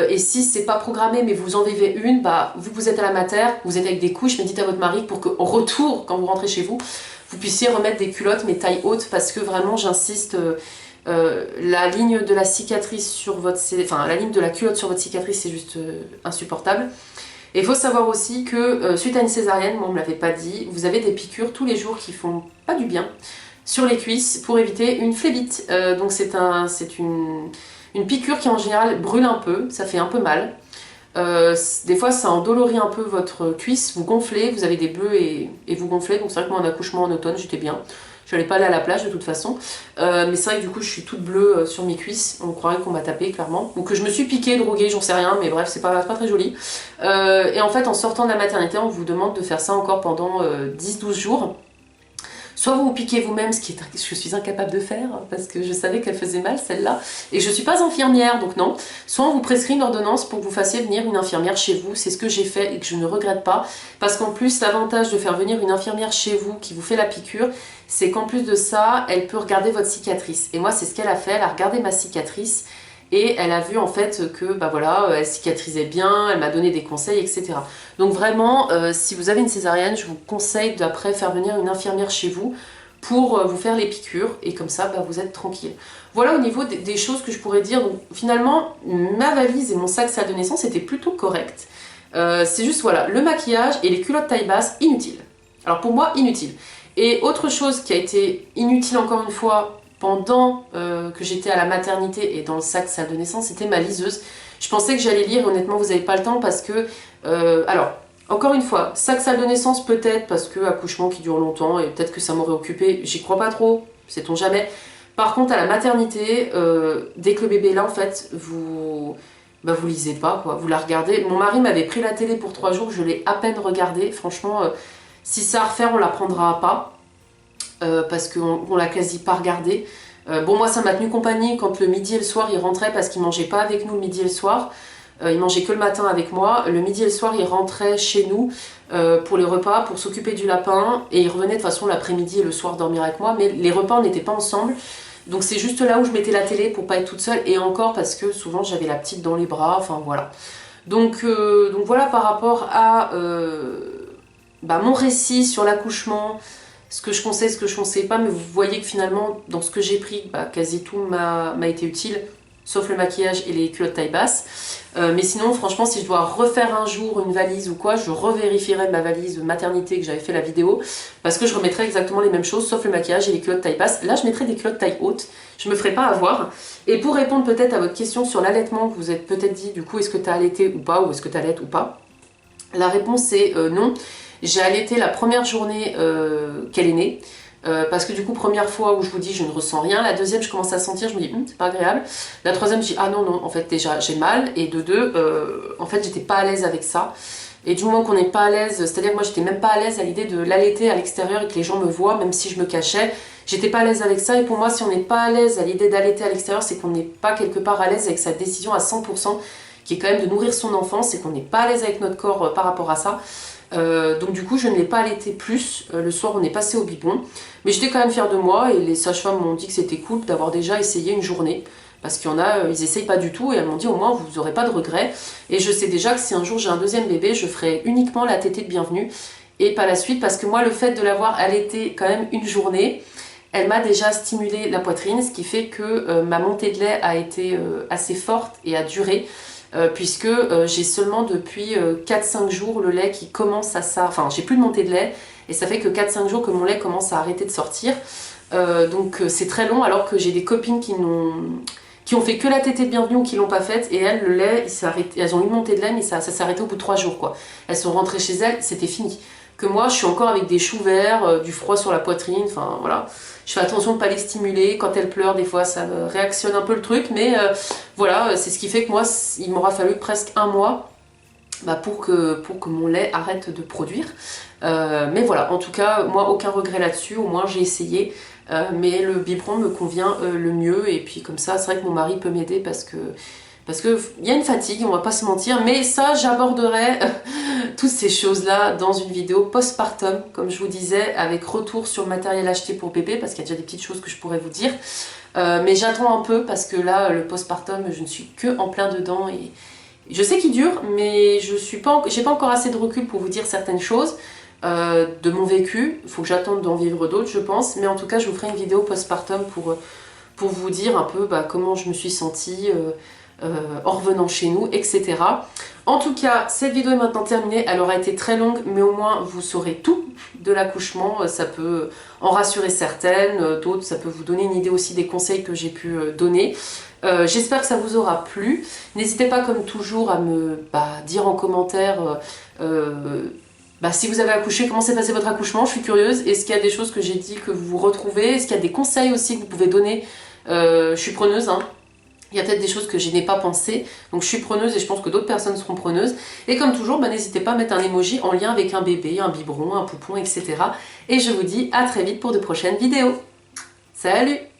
Et si c'est pas programmé, mais vous en vivez une, bah, vu que vous êtes à la mater, vous êtes avec des couches, mais dites à votre mari pour qu'en retour, quand vous rentrez chez vous, vous puissiez remettre des culottes, mais taille haute, parce que vraiment, j'insiste, la ligne de la cicatrice sur votre... Enfin, la ligne de la culotte sur votre cicatrice, c'est juste insupportable. Et il faut savoir aussi que suite à une césarienne, moi on me l'avait pas dit, vous avez des piqûres tous les jours qui font pas du bien sur les cuisses pour éviter une phlébite. Donc c'est une piqûre qui en général brûle un peu, ça fait un peu mal. Des fois ça endolorit un peu votre cuisse, vous gonflez, vous avez des bleus et vous gonflez. Donc c'est vrai que moi en accouchement en automne j'étais bien. Je n'allais pas aller à la plage de toute façon. Mais c'est vrai que du coup je suis toute bleue sur mes cuisses. On croirait qu'on m'a tapé clairement. Ou que je me suis piquée, droguée, j'en sais rien. Mais bref, c'est pas très joli. Et en fait en sortant de la maternité, on vous demande de faire ça encore pendant 10-12 jours. Soit vous vous piquez vous-même, ce que je suis incapable de faire, parce que je savais qu'elle faisait mal, celle-là, et je ne suis pas infirmière, donc non. Soit on vous prescrit une ordonnance pour que vous fassiez venir une infirmière chez vous, c'est ce que j'ai fait et que je ne regrette pas, parce qu'en plus, l'avantage de faire venir une infirmière chez vous qui vous fait la piqûre, c'est qu'en plus de ça, elle peut regarder votre cicatrice. Et moi, c'est ce qu'elle a fait, elle a regardé ma cicatrice, et elle a vu en fait que bah voilà, elle cicatrisait bien, elle m'a donné des conseils, etc. Donc vraiment, si vous avez une césarienne, je vous conseille d'après faire venir une infirmière chez vous pour vous faire les piqûres, et comme ça bah, vous êtes tranquille. Voilà au niveau des choses que je pourrais dire. Donc, finalement, ma valise et mon sac salle de naissance étaient plutôt corrects. C'est juste voilà, le maquillage et les culottes taille basse, inutiles. Alors pour moi, inutile. Et autre chose qui a été inutile encore une fois, pendant que j'étais à la maternité et dans le sac salle de naissance, c'était ma liseuse. Je pensais que j'allais lire, honnêtement vous n'avez pas le temps parce que... alors, encore une fois, sac salle de naissance peut-être parce que accouchement qui dure longtemps et peut-être que ça m'aurait occupé, j'y crois pas trop, sait-on jamais. Par contre à la maternité, dès que le bébé est là en fait, vous lisez pas quoi, vous la regardez. Mon mari m'avait pris la télé pour 3 jours, je l'ai à peine regardée, franchement, si ça à refaire on la prendra pas. Parce qu'on l'a quasi pas regardé. Bon, moi ça m'a tenu compagnie quand le midi et le soir il rentrait parce qu'il mangeait pas avec nous le midi et le soir. Il mangeait que le matin avec moi. Le midi et le soir il rentrait chez nous pour les repas, pour s'occuper du lapin, et il revenait de toute façon l'après-midi et le soir dormir avec moi, mais les repas on n'était pas ensemble. Donc c'est juste là où je mettais la télé pour pas être toute seule, et encore parce que souvent j'avais la petite dans les bras, enfin voilà. Donc voilà par rapport à mon récit sur l'accouchement, ce que je conseille, ce que je conseille pas, mais vous voyez que finalement, dans ce que j'ai pris, quasi tout m'a été utile, sauf le maquillage et les culottes taille basse. Mais sinon, franchement, si je dois refaire un jour une valise ou quoi, je revérifierai ma valise maternité que j'avais fait la vidéo, parce que je remettrai exactement les mêmes choses, sauf le maquillage et les culottes taille basse. Là, je mettrai des culottes taille haute, je me ferai pas avoir. Et pour répondre peut-être à votre question sur l'allaitement, que vous êtes peut-être dit, du coup, est-ce que tu as allaité ou pas, ou est-ce que tu allaites ou pas, la réponse est non. J'ai allaité la première journée qu'elle est née, parce que du coup, première fois où je vous dis je ne ressens rien, la deuxième je commence à sentir, je me dis c'est pas agréable, la troisième je dis ah non, en fait déjà j'ai mal, et de deux, en fait j'étais pas à l'aise avec ça, et du moment qu'on n'est pas à l'aise, c'est-à-dire que moi j'étais même pas à l'aise à l'idée de l'allaiter à l'extérieur et que les gens me voient, même si je me cachais, j'étais pas à l'aise avec ça, et pour moi si on n'est pas à l'aise à l'idée d'allaiter à l'extérieur, c'est qu'on n'est pas quelque part à l'aise avec sa décision à 100%, qui est quand même de nourrir son enfant, c'est qu'on n'est pas à l'aise avec notre corps par rapport à ça. Donc du coup je ne l'ai pas allaité plus, le soir on est passé au biberon, mais j'étais quand même fière de moi, et les sages-femmes m'ont dit que c'était cool d'avoir déjà essayé une journée, parce qu'il y en a, ils essayent pas du tout, et elles m'ont dit au moins vous n'aurez pas de regrets, et je sais déjà que si un jour j'ai un deuxième bébé, je ferai uniquement la tétée de bienvenue, et pas la suite, parce que moi le fait de l'avoir allaité quand même une journée, elle m'a déjà stimulé la poitrine, ce qui fait que ma montée de lait a été assez forte et a duré, puisque j'ai seulement depuis 4-5 jours le lait qui commence à ça, enfin j'ai plus de montée de lait, et ça fait que 4-5 jours que mon lait commence à arrêter de sortir, donc c'est très long, alors que j'ai des copines qui ont fait que la tétée de bienvenue ou qui l'ont pas faite, et elles le lait, elles ont eu une montée de lait, mais ça s'est arrêté au bout de 3 jours quoi. Elles sont rentrées chez elles, c'était fini. Que moi je suis encore avec des choux verts, du froid sur la poitrine, enfin voilà. Je fais attention de ne pas les stimuler, quand elles pleurent des fois ça me réactionne un peu le truc, mais voilà, c'est ce qui fait que moi il m'aura fallu presque 1 mois pour que mon lait arrête de produire. Mais voilà, en tout cas moi aucun regret là-dessus, au moins j'ai essayé, mais le biberon me convient le mieux, et puis comme ça c'est vrai que mon mari peut m'aider parce que parce qu'il y a une fatigue, on va pas se mentir, mais ça j'aborderai toutes ces choses-là dans une vidéo postpartum, comme je vous disais, avec retour sur le matériel acheté pour bébé, parce qu'il y a déjà des petites choses que je pourrais vous dire. Mais j'attends un peu, parce que là, le postpartum, je ne suis que en plein dedans, et je sais qu'il dure, mais j'ai pas encore assez de recul pour vous dire certaines choses de mon vécu. Il faut que j'attende d'en vivre d'autres, je pense, mais en tout cas, je vous ferai une vidéo postpartum pour vous dire un peu comment je me suis sentie en revenant chez nous, etc. En tout cas, cette vidéo est maintenant terminée. Elle aura été très longue, mais au moins vous saurez tout de l'accouchement. Ça peut en rassurer certaines, d'autres, ça peut vous donner une idée aussi des conseils que j'ai pu donner. J'espère que ça vous aura plu. N'hésitez pas, comme toujours, à me dire en commentaire si vous avez accouché, comment s'est passé votre accouchement. Je suis curieuse. Est-ce qu'il y a des choses que j'ai dit que vous retrouvez? Est-ce qu'il y a des conseils aussi que vous pouvez donner? Je suis preneuse, hein. Il y a peut-être des choses que je n'ai pas pensé, donc je suis preneuse et je pense que d'autres personnes seront preneuses. Et comme toujours, n'hésitez pas à mettre un emoji en lien avec un bébé, un biberon, un poupon, etc. Et je vous dis à très vite pour de prochaines vidéos. Salut!